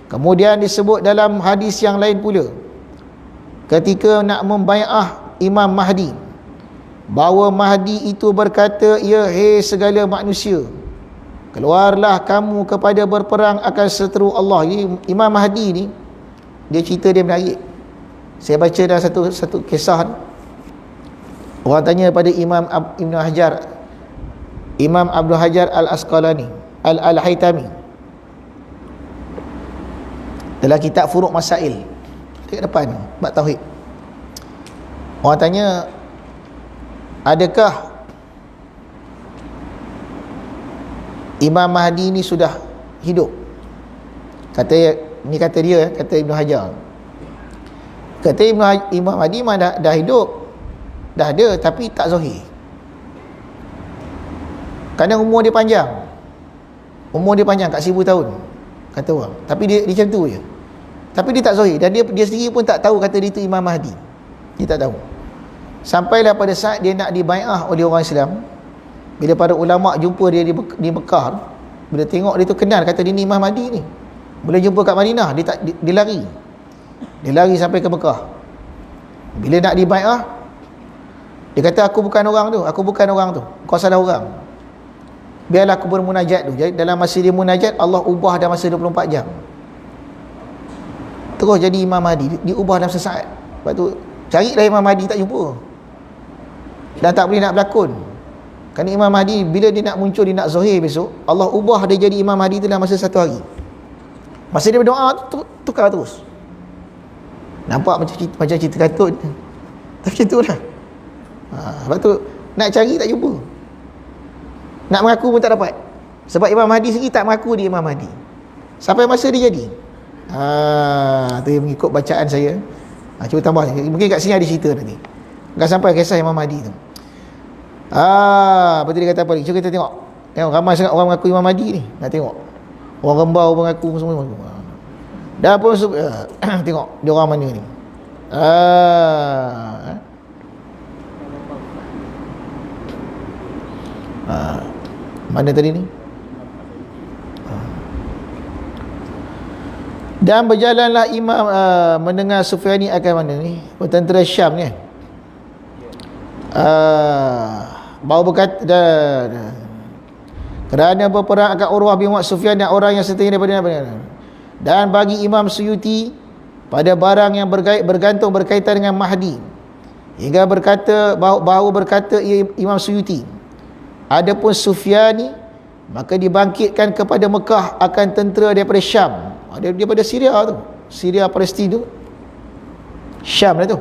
Kemudian disebut dalam hadis yang lain pula, ketika nak membai'ah Imam Mahdi, bahawa Mahdi itu berkata, ya hei segala manusia, keluarlah kamu kepada berperang akan seteru Allah. Jadi Imam Mahdi ni, dia cerita dia menarik. Saya baca dalam satu kisah, orang tanya pada Imam Ibn Hajar, Imam Abdul Hajar Al-Asqalani Al-Haytami, dalam kitab Furuq Masail dekat depan bab tauhid. Orang tanya, adakah Imam Mahdi ni sudah hidup? Kata Ibn Hajar, kata Imam Mahdi dah hidup, dah ada, tapi tak zahir. Kerana umur dia panjang kat 1000 tahun kata orang, tapi dia macam tu je, tapi dia tak zahir. Dan dia sendiri pun tak tahu kata dia itu Imam Mahdi. Dia tak tahu. Sampailah pada saat dia nak dibai'ah oleh orang Islam, bila para ulama jumpa dia di Mekah, bila tengok dia tu kenal, kata dia ni Imam Mahdi ni. Bila jumpa kat Madinah, dia lari sampai ke Mekah. Bila nak dibai'ah, dia kata, aku bukan orang tu, kau salah orang, biarlah aku bermunajat tu. Jadi dalam masa dia munajat, Allah ubah dalam masa 24 jam terus jadi Imam Mahdi. Diubah dalam sesaat. Lepas tu carilah Imam Mahdi, tak jumpa, dan tak boleh nak berlakon. Kerana Imam Mahdi bila dia nak muncul, dia nak zahir besok, Allah ubah dia jadi Imam Mahdi tu dalam masa 1 hari. Masa dia berdoa tukar terus. Nampak macam cerita kartun, tapi macam tu lah. Lepas tu nak cari tak jumpa, nak mengaku pun tak dapat. Sebab Imam Mahdi sendiri tak mengaku dia Imam Mahdi sampai masa dia jadi. Tu yang mengikut bacaan saya. Cuba tambah, mungkin kat sini ada cerita nanti, akan sampai kisah Imam Mahdi tu. Betul dia kata apa lagi? Cuba kita tengok ramai sangat orang mengaku Imam Mahdi ni. Nak tengok orang Rembau mengaku semua. Dah pun tengok dia orang mana ni. Mana tadi ni? Dan berjalanlah Imam mendengar Sufyani akan mana ni, bertentera Syam ni. Baru berkata kerana berperang akan Urwah bin Muhammad Sufyan dan orang yang sertanya daripada dan bagi Imam Suyuti pada barang yang bergantung berkaitan dengan Mahdi, hingga berkata bahawa berkata Imam Suyuti, adapun Sufyani maka dibangkitkan kepada Mekah akan tentera daripada Syam, daripada Syria tu, Syria Palestin tu, Syam lah tu.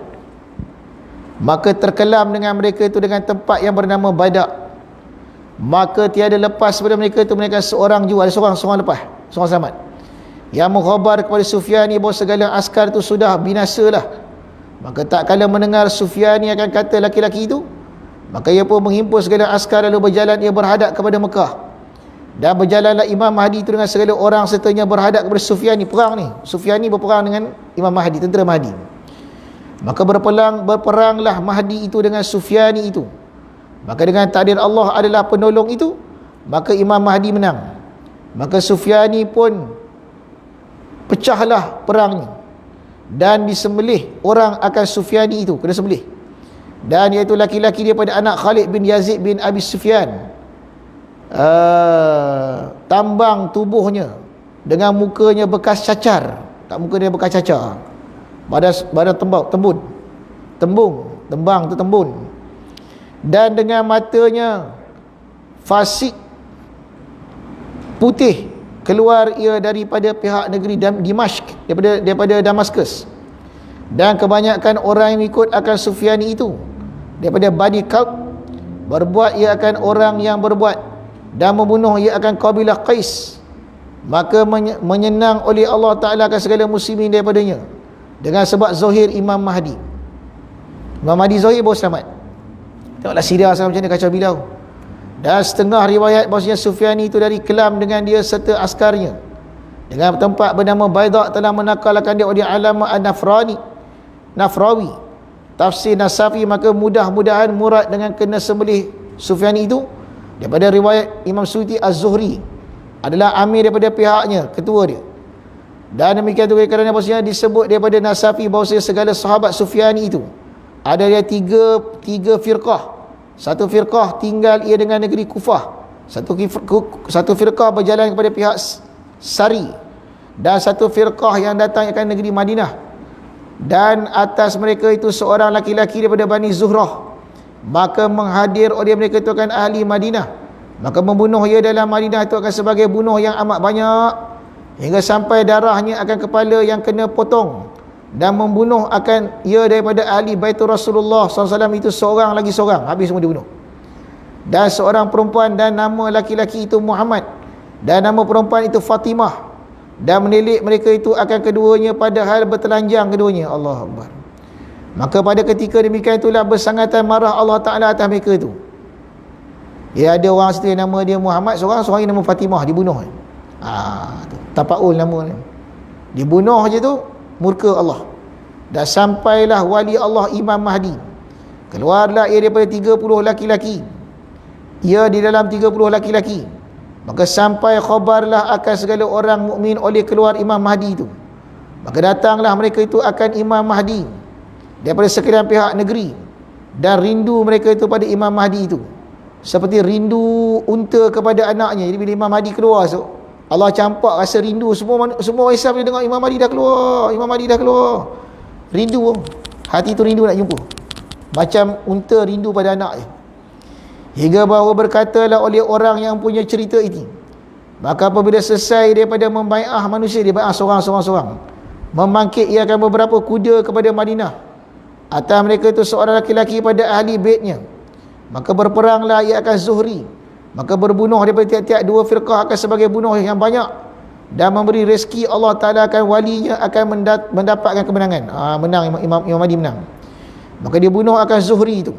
Maka terkelam dengan mereka itu dengan tempat yang bernama Badak. Maka tiada lepas pada mereka itu mereka seorang jua, ada seorang lepas, seorang selamat, yang mengkhabar kepada Sufyani bahawa segala askar itu sudah binasalah. Maka tak kala mendengar Sufyani akan kata laki-laki itu, maka ia pun menghimpun segala askar lalu berjalan ia berhadap kepada Mekah. Dan berjalanlah Imam Mahdi itu dengan segala orang sertanya berhadap kepada Sufyani. Perang ni, Sufyani berperang dengan Imam Mahdi, tentera Mahdi. Maka berperanglah Mahdi itu dengan Sufyani itu. Maka dengan takdir Allah adalah penolong itu, maka Imam Mahdi menang. Maka Sufyani pun pecahlah perangnya, dan disembelih orang akan Sufyani itu, kena sembelih. Dan iaitu laki-laki daripada anak Khalid bin Yazid bin Abi Sufyan, tambang tubuhnya dengan mukanya bekas cacar, tak muka dia bekas cacar, badan tembang tu tembun, dan dengan matanya fasik putih keluar ia daripada pihak negeri Dimashq, daripada Damaskus. Dan kebanyakan orang yang ikut akan Sufyani itu daripada Bani Kalb, berbuat ia akan orang yang berbuat dan membunuh ia akan kabilah Qais. Maka menyenang oleh Allah Ta'ala akan segala muslimin daripadanya dengan sebab Zohir Imam Mahdi. Imam Mahdi Zohir baru selamat. Tengoklah Syria macam mana kacau bilau. Dan setengah riwayat bahawasanya Sufyani itu dari kelam dengan dia serta askarnya dengan tempat bernama Baidak telah menakalkan dia oleh Alama Nafrawi tafsir Nasafi. Maka mudah-mudahan murad dengan kena sembelih Sufyani itu daripada riwayat Imam Suyuti Az-Zuhri adalah amir daripada pihaknya, ketua dia. Dan demikian tu kerana bahawasanya disebut daripada Nasafi bahawasanya segala sahabat Sufyani itu ada dia tiga firqah. Satu firqah tinggal ia dengan negeri Kufah, satu firqah berjalan kepada pihak Sari, dan satu firqah yang datang akan negeri Madinah. Dan atas mereka itu seorang laki-laki daripada Bani Zuhrah. Maka menghadir oleh mereka itu akan ahli Madinah, maka membunuh ia dalam Madinah itu akan sebagai bunuh yang amat banyak, hingga sampai darahnya akan kepala yang kena potong. Dan membunuh akan ia daripada ahli Baitul Rasulullah SAW itu seorang lagi seorang, habis semua dibunuh. Dan seorang perempuan, dan nama laki-laki itu Muhammad, dan nama perempuan itu Fatimah. Dan menilik mereka itu akan keduanya padahal bertelanjang keduanya. Allah Akbar. Maka pada ketika demikian itulah bersangatan marah Allah Ta'ala atas mereka itu. Ya, ada orang situ nama dia Muhammad, seorang nama Fatimah, dibunuh. Tapaul nama dia. Dibunuh je tu murka Allah. Dan sampailah wali Allah Imam Mahdi. Keluarlah ia daripada 30 laki-laki. Ia di dalam 30 laki-laki. Maka sampai khabarlah akan segala orang mukmin oleh keluar Imam Mahdi itu. Maka datanglah mereka itu akan Imam Mahdi daripada sekalian pihak negeri, dan rindu mereka itu pada Imam Mahdi itu seperti rindu unta kepada anaknya. Jadi bila Imam Mahdi keluar, so Allah campak rasa rindu semua Islam dia dengar Imam Mahdi dah keluar, rindu, hati tu rindu nak jumpa, macam unta rindu pada anaknya. Hingga bahawa berkatalah oleh orang yang punya cerita ini, maka apabila selesai daripada membai'ah manusia, dia bai'ah seorang-seorang, memangkit ia akan beberapa kuda kepada Madinah. Atas mereka itu seorang laki-laki pada ahli baitnya. Maka berperanglah ia akan Zuhri. Maka berbunuh daripada tiap-tiap dua firqah akan sebagai bunuh yang banyak, dan memberi rezeki Allah Ta'ala akan walinya akan mendapatkan kemenangan. Menang Imam Mahdi menang. Maka dia bunuh akan Zuhri itu,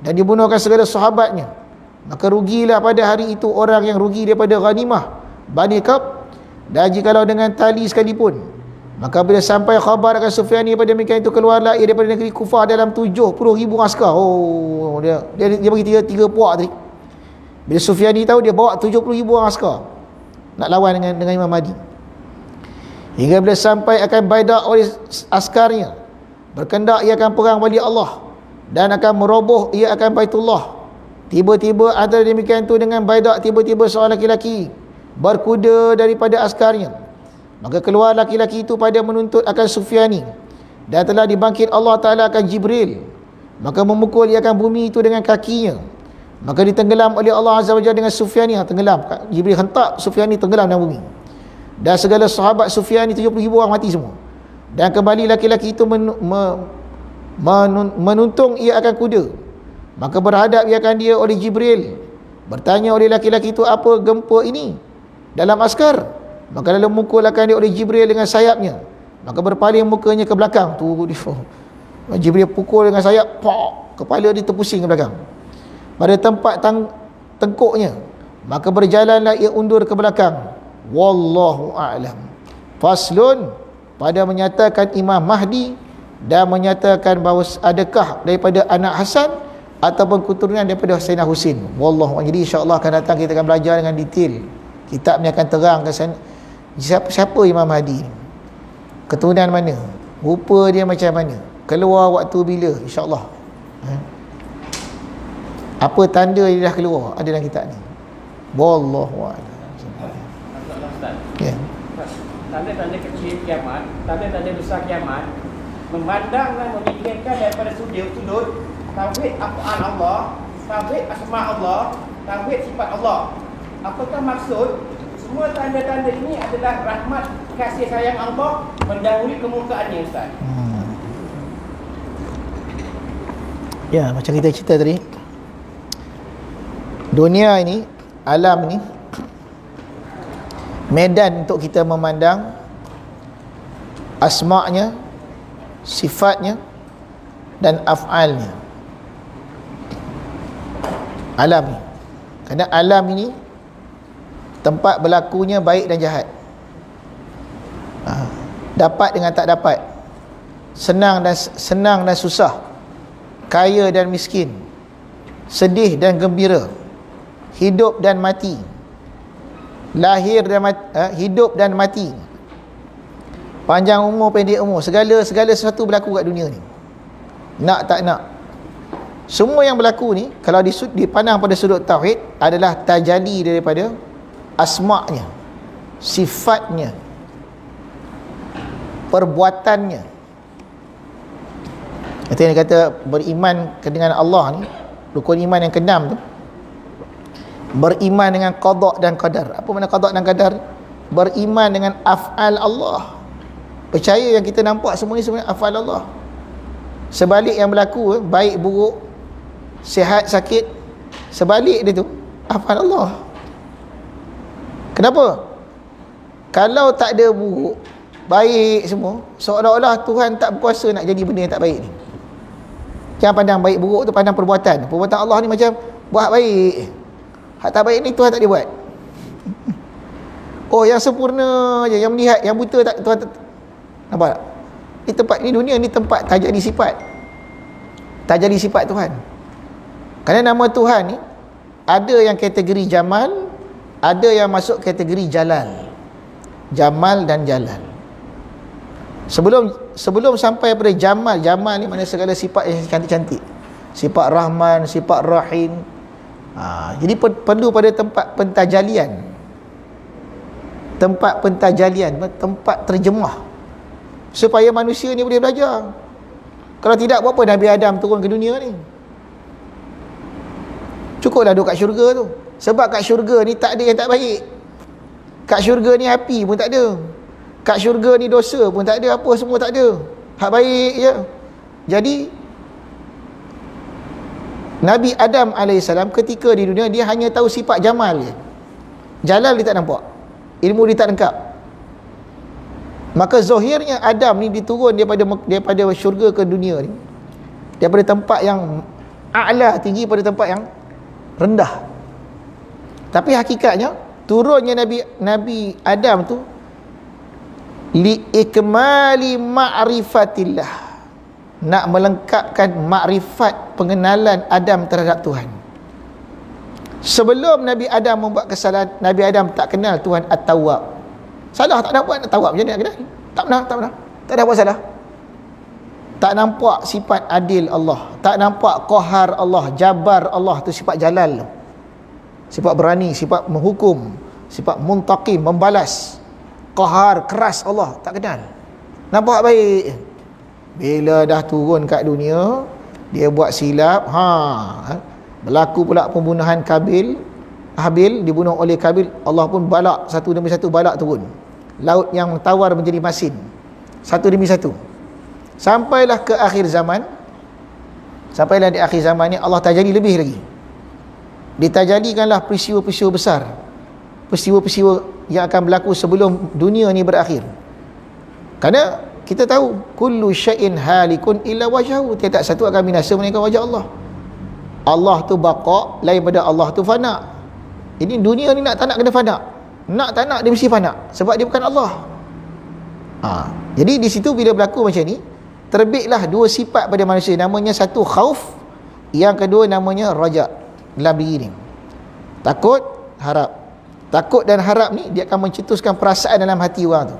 dan dia bunuh akan segala sahabatnya. Maka rugilah pada hari itu orang yang rugi daripada ghanimah Bani Kab, dan jikalau dengan tali sekalipun. Maka bila sampai khabar akan Sufyani pada demikian itu, keluarlah ia daripada negeri Kufah dalam 70,000 askar. Dia bagi tiga puak tadi. Bila Sufyani tahu, dia bawa 70,000 orang askar nak lawan dengan Imam Mahdi. Hingga bila sampai akan Baidak oleh askarnya, berkendak ia akan perang wali Allah dan akan meroboh ia akan Baitullah. Tiba-tiba antara demikian itu dengan Baidak, tiba-tiba seorang laki-laki berkuda daripada askarnya. Maka keluar laki-laki itu pada menuntut akan Sufyani, dan telah dibangkit Allah Ta'ala akan Jibril. Maka memukul ia akan bumi itu dengan kakinya. Maka ditenggelam oleh Allah Azza wa Jalla dengan Sufyani. Tenggelam, Jibril hentak Sufyani tenggelam dalam bumi. Dan segala sahabat Sufyani 70,000 orang mati semua. Dan kembali laki-laki itu menuntung ia akan kuda. Maka berhadap ia akan dia oleh Jibril. Bertanya oleh laki-laki itu, apa gempa ini dalam askar? Maka lalu mukul akan dia oleh Jibril dengan sayapnya. Maka berpaling mukanya ke belakang. Jibril pukul dengan sayap, kepala dia terpusing ke belakang. Pada tempat tengkuknya, maka berjalanlah ia undur ke belakang. Wallahu a'lam. Faslun, pada menyatakan Imam Mahdi dan menyatakan bahawa adakah daripada anak Hasan ataupun keturunan daripada Sayyidina Husin. Wallahu a'lam. Jadi insya-Allah akan datang kita akan belajar dengan detail. Kitab ni akan terang ke sana siapa Imam Mahdi, keturunan mana, rupa dia macam mana, keluar waktu bila, insya-Allah. Apa tanda dia dah keluar ada dalam kitab ni. Wallahu a'lam. Ya. Tanda-tanda kecil kiamat, tanda-tanda besar kiamat, memandang dan memikirkan daripada sudut tauhid af'al Allah, tauhid asma Allah, tauhid sifat Allah. Apakah maksud? Semua tanda-tanda ini adalah rahmat kasih sayang Allah mendahului kemukaannya, Ustaz. Ya, macam kita cerita tadi, dunia ini, alam ni, medan untuk kita memandang asma'nya, sifatnya dan af'alnya. Alam ni, kerana alam ini tempat berlakunya baik dan jahat, dapat dengan tak dapat, senang dan susah, kaya dan miskin, sedih dan gembira, hidup dan mati, lahir dan hidup dan mati, panjang umur pendek umur, segala sesuatu berlaku kat dunia ni, nak tak nak. Semua yang berlaku ni kalau dipandang pada sudut tauhid adalah tajalli daripada asma'nya, sifatnya, perbuatannya. Itu yang kata beriman dengan Allah ni, rukun iman yang ke-6 tu, beriman dengan qada dan qadar. Apa makna qada dan qadar? Beriman dengan af'al Allah, percaya yang kita nampak semua ni sebenarnya af'al Allah. Sebalik yang berlaku, baik buruk, sihat sakit, sebalik dia tu af'al Allah. Kenapa? Kalau tak ada buruk, baik semua, seolah-olah Tuhan tak berkuasa nak jadi benda yang tak baik ni. Jangan pandang baik buruk tu, pandang perbuatan Allah ni macam buat baik, hak tak baik ni Tuhan tak dia buat. Oh, yang sempurna je, yang melihat, yang buta tak Tuhan tak. Nampak tak? Ni tempat ni, dunia ni tempat tajalli sifat Tuhan. Kerana nama Tuhan ni ada yang kategori Jamal, ada yang masuk kategori Jalal. Jamal dan Jalal. Sebelum sampai pada Jamal ni mana segala sifat yang cantik-cantik, sifat Rahman, sifat Rahim. Jadi perlu pada tempat pentajalian, tempat terjemah, supaya manusia ni boleh belajar. Kalau tidak, buat apa Nabi Adam turun ke dunia ni? Cukuplah duduk kat syurga tu. Sebab kat syurga ni tak ada yang tak baik. Kat syurga ni api pun tak ada. Kat syurga ni dosa pun tak ada, apa semua tak ada. Hak baik je. Jadi Nabi Adam AS ketika di dunia, dia hanya tahu sifat Jamal je. Jalal dia tak nampak, ilmu dia tak lengkap. Maka zahirnya Adam ni diturun daripada syurga ke dunia ni, daripada tempat yang a'la, tinggi, pada tempat yang rendah. Tapi hakikatnya turunnya Nabi Adam tu li ikmali ma'rifatillah, nak melengkapkan makrifat, pengenalan Adam terhadap Tuhan. Sebelum Nabi Adam membuat kesalahan, Nabi Adam tak kenal Tuhan At-Tawwab. Salah tak nak buat, At-Tawwab macam mana nak kenal? Tak pernah. Tak ada buat salah. Tak nampak sifat adil Allah, tak nampak qahar Allah, jabar Allah, tu sifat jalal, sifat berani, sifat menghukum, sifat muntaqim, membalas. Qahar, keras Allah, tak kenal. Nampak baik. Bila dah turun kat dunia, dia buat silap, berlaku pula pembunuhan Habil dibunuh oleh Kabil. Allah pun balak, satu demi satu balak turun. Laut yang tawar menjadi masin. satu demi satu. Sampailah ke akhir zaman. Sampailah di akhir zaman ni Allah tajalli lebih lagi. Ditajalikanlah peristiwa-peristiwa besar, peristiwa-peristiwa yang akan berlaku sebelum dunia ni berakhir. Kerana kita tahu kullu syai'in halikun illa wajhahu, tiada satu akan binasa melainkan wajah Allah. Allah tu baqa, lain pada Allah tu fana. Ini dunia ni nak tak nak kena fana. Nak tak nak dia mesti fana sebab dia bukan Allah. Jadi di situ bila berlaku macam ni, terbitlah dua sifat pada manusia, namanya satu khauf, yang kedua namanya raja. Dalam diri ni takut, harap. Takut dan harap ni dia akan mencetuskan perasaan dalam hati orang tu.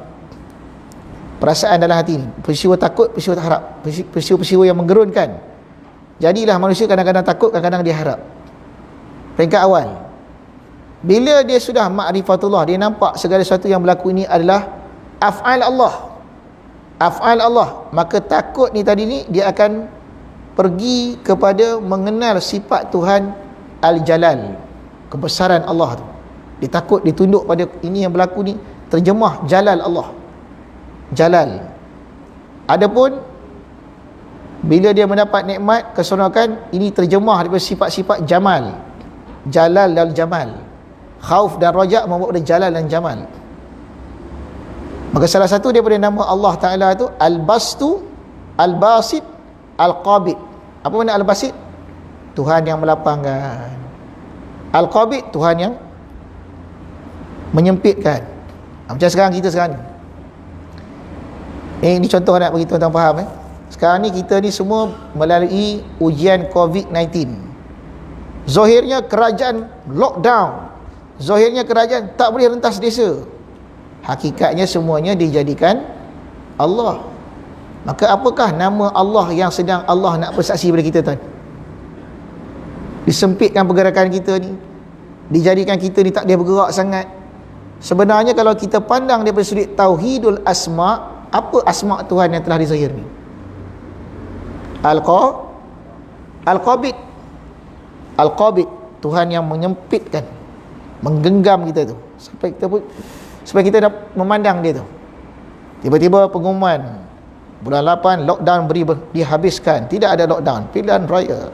Perasaan dalam hati ni, peristiwa takut, peristiwa harap, peristiwa-peristiwa yang menggerunkan. Jadilah manusia kadang-kadang takut, kadang-kadang dia harap. Peringkat awal, bila dia sudah ma'rifatullah, dia nampak segala sesuatu yang berlaku ini adalah af'al Allah, af'al Allah, maka takut ni tadi ni dia akan pergi kepada mengenal sifat Tuhan Al-Jalal, kebesaran Allah tu. Dia takut, dia tunduk pada ini yang berlaku ni, terjemah Jalal Allah, Jalal. Adapun bila dia mendapat nikmat, keseronokan, ini terjemah daripada sifat-sifat Jamal, Jalal dan Jamal. Khauf dan raja membawa pada Jalal dan Jamal. Maka salah satu daripada nama Allah Ta'ala tu Al-Bastu, Al-Basit, Al-Qabid. Apa makna Al-Basit? Tuhan yang melapangkan. Al-Qabid, Tuhan yang menyempitkan. Macam sekarang kita sekarang ni. Ini contoh nak bagi tuan-tuan faham. Sekarang ni kita ni semua melalui ujian COVID-19. Zahirnya kerajaan lockdown, zahirnya kerajaan tak boleh rentas desa. Hakikatnya semuanya dijadikan Allah. Maka apakah nama Allah yang sedang Allah nak bersaksi pada kita tuan? Disempitkan pergerakan kita ni, dijadikan kita ni tak boleh bergerak sangat. Sebenarnya kalau kita pandang daripada sudut tauhidul asma', apa asma' Tuhan yang telah dizahir ni? Al-Qabid, Al-Qabid, Tuhan yang menyempitkan, menggenggam kita tu sampai kita pun, supaya kita dah memandang dia tu. Tiba-tiba pengumuman bulan 8 lockdown dihabiskan, tidak ada lockdown, pilihan raya.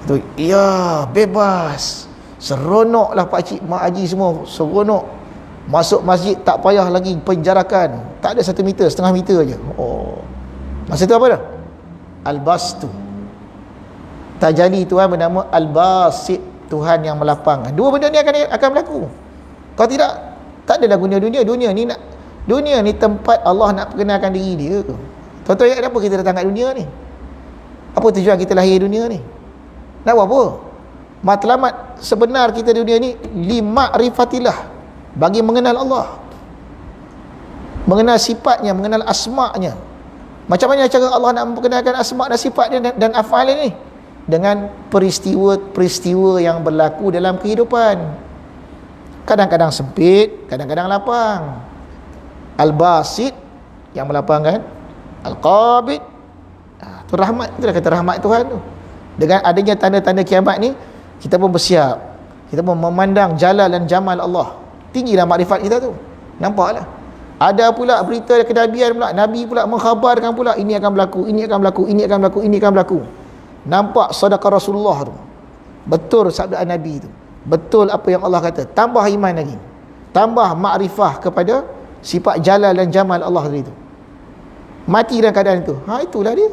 Tu ya, bebas, seronoklah pak cik mak haji semua, seronok. Masuk masjid tak payah lagi penjarakan, tak ada 1 meter, setengah meter je. Masa tu apa dah? Al-Bastu, tajalli Tuhan bernama Al-Basit, Tuhan yang melapangkan. Dua benda ni akan berlaku. Kalau tidak, tak adalah guna dunia. Dunia ni tempat Allah nak perkenalkan diri dia. Tuan-tuan, kenapa kita datang kat dunia ni? Apa tujuan kita lahir dunia ni? Nak buat apa? Matlamat sebenar kita di dunia ni lima'rifatillah, bagi mengenal Allah, mengenal sifatnya, mengenal asma'nya. Macam mana cara Allah nak memperkenalkan asma' dan sifat dia dan af'al ni? Dengan peristiwa-peristiwa yang berlaku dalam kehidupan. Kadang-kadang sempit, kadang-kadang lapang. Al-Basit, yang melapangkan. Al-Qabid, tu rahmat, itulah kata rahmat Tuhan tu. Dengan adanya tanda-tanda kiamat ni, kita pun bersiap, kita pun memandang jalal dan jamal Allah. Tinggilah makrifat kita tu. Nampaklah ada pula berita kenabian pula, Nabi pula mengkhabarkan pula, ini akan berlaku, ini akan berlaku, ini akan berlaku, ini akan berlaku. Nampak sedekah Rasulullah tu, betul sabda Nabi tu, betul apa yang Allah kata. Tambah iman lagi, tambah makrifah kepada sifat jalal dan jamal Allah tadi tu. Mati dalam keadaan itu, itulah dia.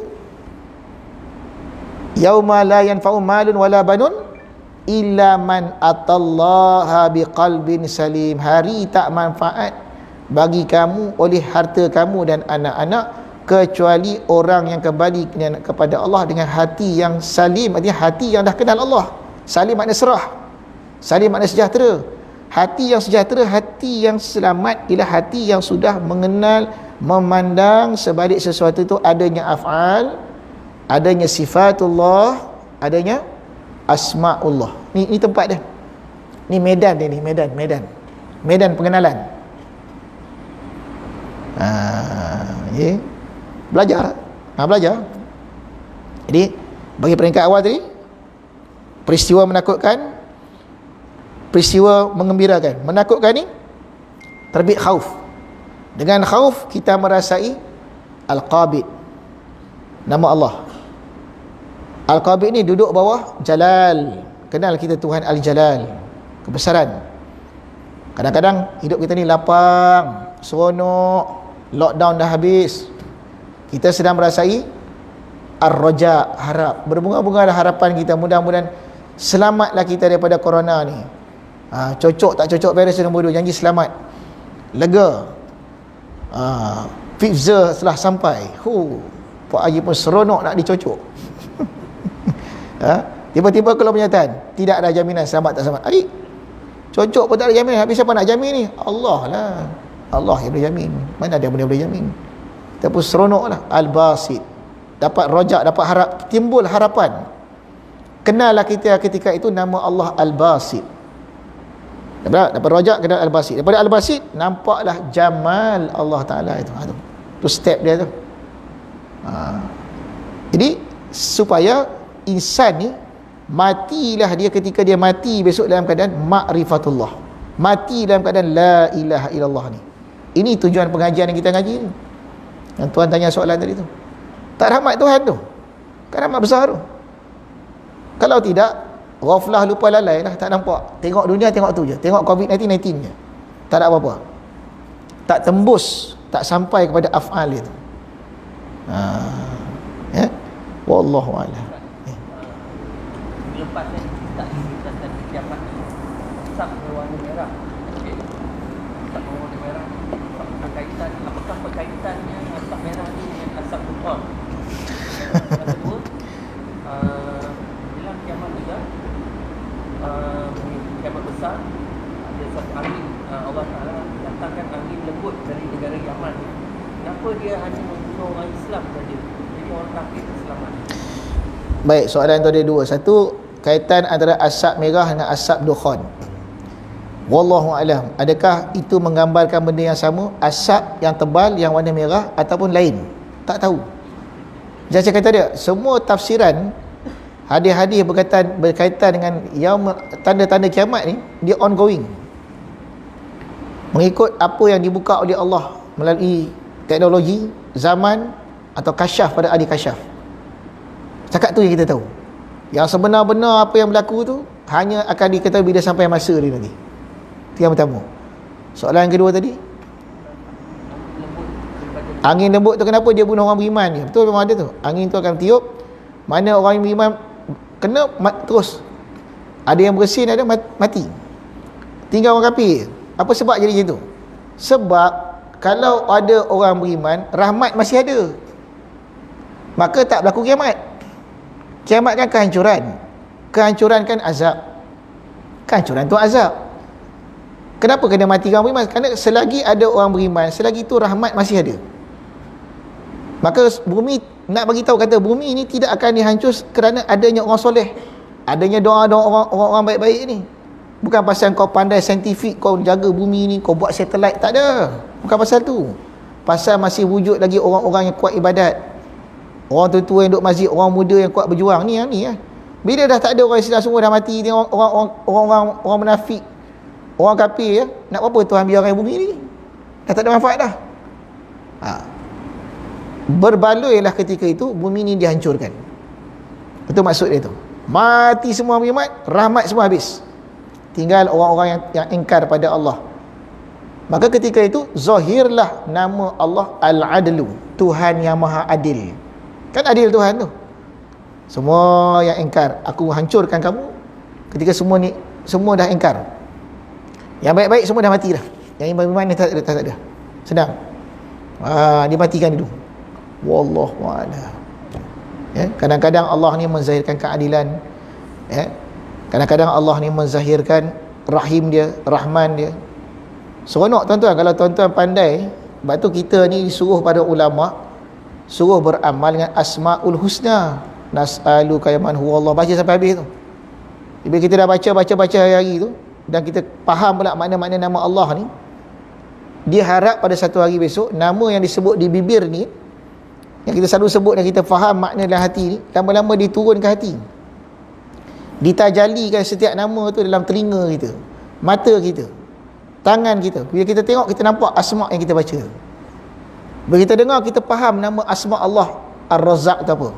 Yauma la yanfa'u malun wala banun illa man atallaha biqalbin salim. Hari tak manfaat bagi kamu oleh harta kamu dan anak-anak, kecuali orang yang kembali kepada Allah dengan hati yang salim. Artinya hati yang dah kenal Allah. Salim makna serah, salim makna sejahtera. Hati yang sejahtera, hati yang selamat ialah hati yang sudah mengenal, memandang sebalik sesuatu itu adanya af'al, adanya sifatullah, adanya asma'ullah. Ni tempat dia, ni medan dia, ni medan pengenalan. Belajar. Jadi bagi peringkat awal tadi, peristiwa menakutkan, peristiwa mengembirakan. Menakutkan ni terbit khauf, Dengan khauf kita merasai Al-Qabid, nama Allah. Al-Qabid ni duduk bawah Jalal. Kenal kita Tuhan Al-Jalal, kebesaran. Kadang-kadang hidup kita ni lapang, seronok, lockdown dah habis, kita sedang merasai Ar-Raja, harap, berbunga-bunga dah harapan kita, mudah-mudahan selamatlah kita daripada corona ni. Cocok tak cocok virus nombor 2, janji selamat, lega. Pfizer telah sampai. Pak Haji pun seronok nak dicocok. Tiba-tiba keluar pernyataan, tidak ada jaminan selamat tak selamat. Cocok pun tak ada jaminan. Habis siapa nak jamin ni? Allah lah. Allah yang boleh jamin. Mana ada benda boleh jamin? Kita pun seronok lah. Al-Basit, dapat rojak, dapat harap, timbul harapan. Kenallah kita ketika itu nama Allah Al-Basit. Dapat rojak, kenal Al-Basit. Daripada Al-Basit nampaklah jamal Allah Ta'ala itu. Itu step dia tu. Jadi supaya insan ni matilah dia, ketika dia mati besok dalam keadaan ma'rifatullah, mati dalam keadaan la ilaha illallah ni. Ini tujuan pengajian yang kita ngaji ni. Yang tuan tanya soalan tadi tu, tak rahmat Tuhan tu, kan rahmat besar tu. Kalau tidak, ghaflah, lupa lalai lah, tak nampak, tengok dunia tengok tu je, tengok COVID-19 je, tak ada apa-apa, tak tembus, tak sampai kepada af'al itu. Ya, wallahu a'lam. Lepas ni tak diceritakan kiamat ni, asap berwarna merah. Okey. Asap berwarna merah. Apakah berkaitannya asap merah ni dengan asap dukhan? Yang kedua, dalam kiamat juga, kiamat besar, ada satu angin, Allah Ta'ala datangkan angin lembut dari negara Yaman. Kenapa dia hanya membunuh orang Islam saja? Jadi orang kafir selamat. Baik, soalan tu ada dua. Satu, kaitan antara asap merah dengan asap dukhan. Wallahu alam, adakah itu menggambarkan benda yang sama, asap yang tebal yang warna merah ataupun lain? Tak tahu. Jadi saya kata dia, semua tafsiran hadis-hadis berkaitan dengan tanda-tanda kiamat ni, dia ongoing, mengikut apa yang dibuka oleh Allah melalui teknologi, zaman atau kasyaf pada ahli kasyaf. Cakap tu yang kita tahu. Yang sebenar-benar apa yang berlaku tu hanya akan diketahui bila sampai masa dia nanti. Itu yang pertama. Soalan yang kedua tadi, angin lembut tu kenapa dia bunuh orang beriman je? Betul, memang ada tu. Angin tu akan tiup, mana orang beriman kena terus. Ada yang bersin, ada mati. Tinggal orang kafir. Apa sebab jadi macam tu? Sebab kalau ada orang beriman, rahmat masih ada, maka tak berlaku kiamat. Kiamat kan kehancuran. Kehancuran kan azab. Kehancuran tu azab. Kenapa kena mati orang beriman? Kerana selagi ada orang beriman, selagi itu rahmat masih ada. Maka bumi, nak bagi tahu, kata bumi ini tidak akan dihancur kerana adanya orang soleh, adanya doa-doa orang baik-baik ni. Bukan pasal kau pandai saintifik, kau jaga bumi ni, kau buat satelit, tak ada. Bukan pasal tu. Pasal masih wujud lagi orang-orang yang kuat ibadat, orang tua-tua yang duduk masjid, orang muda yang kuat berjuang ni, yang ni kan. Bila dah tak ada orang Islam, semua dah mati, tengok orang munafik, orang kafir ya, nak apa Tuhan biarkan bumi ni? Dah tak ada manfaat dah. Berbaloi lah ketika itu bumi ni dihancurkan. Itu maksud dia tu. Mati semua beriman, rahmat semua habis. Tinggal orang-orang yang ingkar pada Allah. Maka ketika itu zahirlah nama Allah Al-Adlu, Tuhan yang Maha Adil. Kan adil Tuhan tu. Semua yang ingkar, aku hancurkan kamu. Ketika semua dah ingkar, yang baik-baik semua dah mati dah. Yang beriman ni tak ada. Senang. Dimatikan dulu. Wallahu a'lam. Ya, kadang-kadang Allah ni menzahirkan keadilan. Ya. Kadang-kadang Allah ni menzahirkan rahim dia, rahman dia. Seronok tuan-tuan kalau tuan-tuan pandai. Sebab tu kita ni disuruh pada ulama, suruh beramal dengan Asmaul Husna. Nas'aluka ya man huwa Allah. Baca sampai habis tu. Bila kita dah baca hari-hari tu, dan kita faham pula makna-makna nama Allah ni, dia harap pada satu hari besok, nama yang disebut di bibir ni, yang kita selalu sebut dan kita faham makna dalam hati ni, lama-lama diturun ke hati, ditajalikan setiap nama tu dalam telinga kita, mata kita, tangan kita. Bila kita tengok, kita nampak asma' yang kita baca. Bila kita dengar, kita faham nama asma Allah Ar-Razzaq tu apa.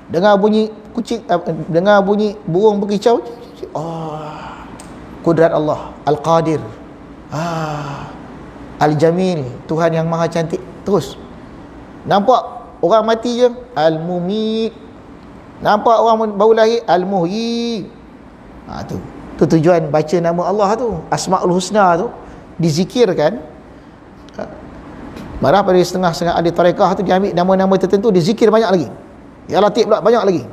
Dengar bunyi kucing, dengar bunyi burung berkicau, kudrat Allah Al-Qadir, Al-Jamil, Tuhan yang maha cantik. Terus nampak orang mati je, Al-Mumit. Nampak orang baru lahir, Al-Muhyi. Tu tujuan baca nama Allah tu, Asmaul Husna tu dizikirkan. Marah pada setengah-setengah ahli tarekah tu dia ambil nama-nama tertentu, dia zikir banyak lagi. Ya Latif pula banyak lagi.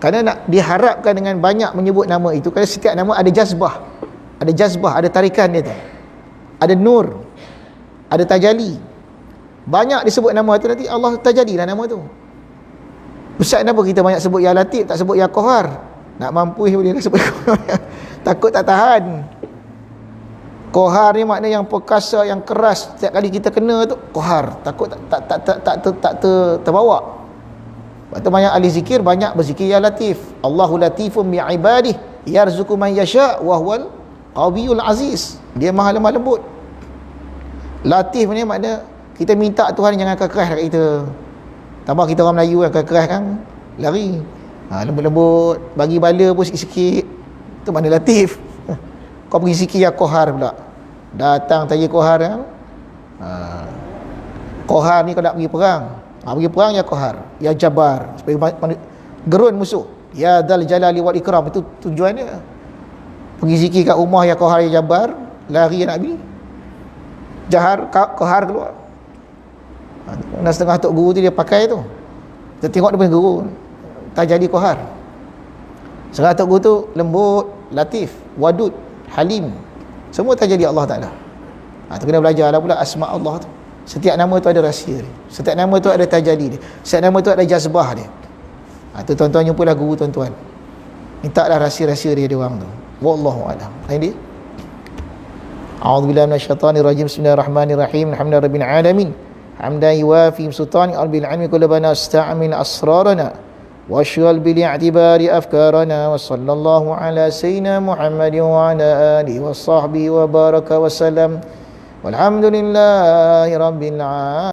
Kerana nak diharapkan dengan banyak menyebut nama itu, kerana setiap nama ada jazbah. Ada jazbah, ada tarikan dia tu. Ada nur, ada tajalli. Banyak disebut nama tu, nanti Allah tajallilah nama tu. Ustaz, kenapa kita banyak sebut Ya Latif, tak sebut Ya Qahar? Nak mampu boleh sebut takut tak tahan. Qahar ni makna yang perkasa, yang keras. Setiap kali kita kena tu qahar, takut tak terbawa. Lepas tu banyak ahli zikir banyak berzikir Ya Latif. Allahu latifum bi'ibadih yarzuqu man yasha' wa huwal qawiyul aziz. Dia maha lemah lembut. Latif ni makna kita minta Tuhan jangan keras kat kita. Tambah kita orang Melayu kan, keras kan lari. Lembut-lembut, bagi bala pun sikit-sikit. Tu mana Latif. Kau pergi zikir Ya Qahar pula. Datang tanya Qahar kan. Qahar ni kau nak pergi perang. Pergi perang Ya Qahar, Ya Jabbar, supaya gerun musuh. Ya Dzal Jalali wal Ikram, itu tujuan dia. Pergi zikir kat rumah Ya Qahar, Ya Jabbar, lari nak pergi. Qahar keluar. Nah, setengah tok guru tu dia pakai tu. Kita tengok dia punya guru Tajali Qahar. Setengah tok guru tu lembut, latif, wadud, Halim, semua terjadi Allah Ta'ala. Tu kena belajar lah pula asma Allah tu. Setiap nama tu ada rahsia dia, setiap nama tu ada tajalli dia, setiap nama tu ada jazbah dia. Tu tuan-tuan jumpalah guru tuan-tuan, mintalah rahsia-rahsia dia orang tu. Wallahu a'lam. Ini A'udzubillahi minasyaitonir rajim. Bismillahirrahmanirrahim. Alhamdulillahirabbil alamin. Hamdan yuwafi sultani albil ilmi kullabana asta'min asrarana واشغل بالاعتبار أفكارنا وصلى الله على سيدنا محمد وعلى آله وصحبه وبارك وسلم والحمد لله رب العالمين.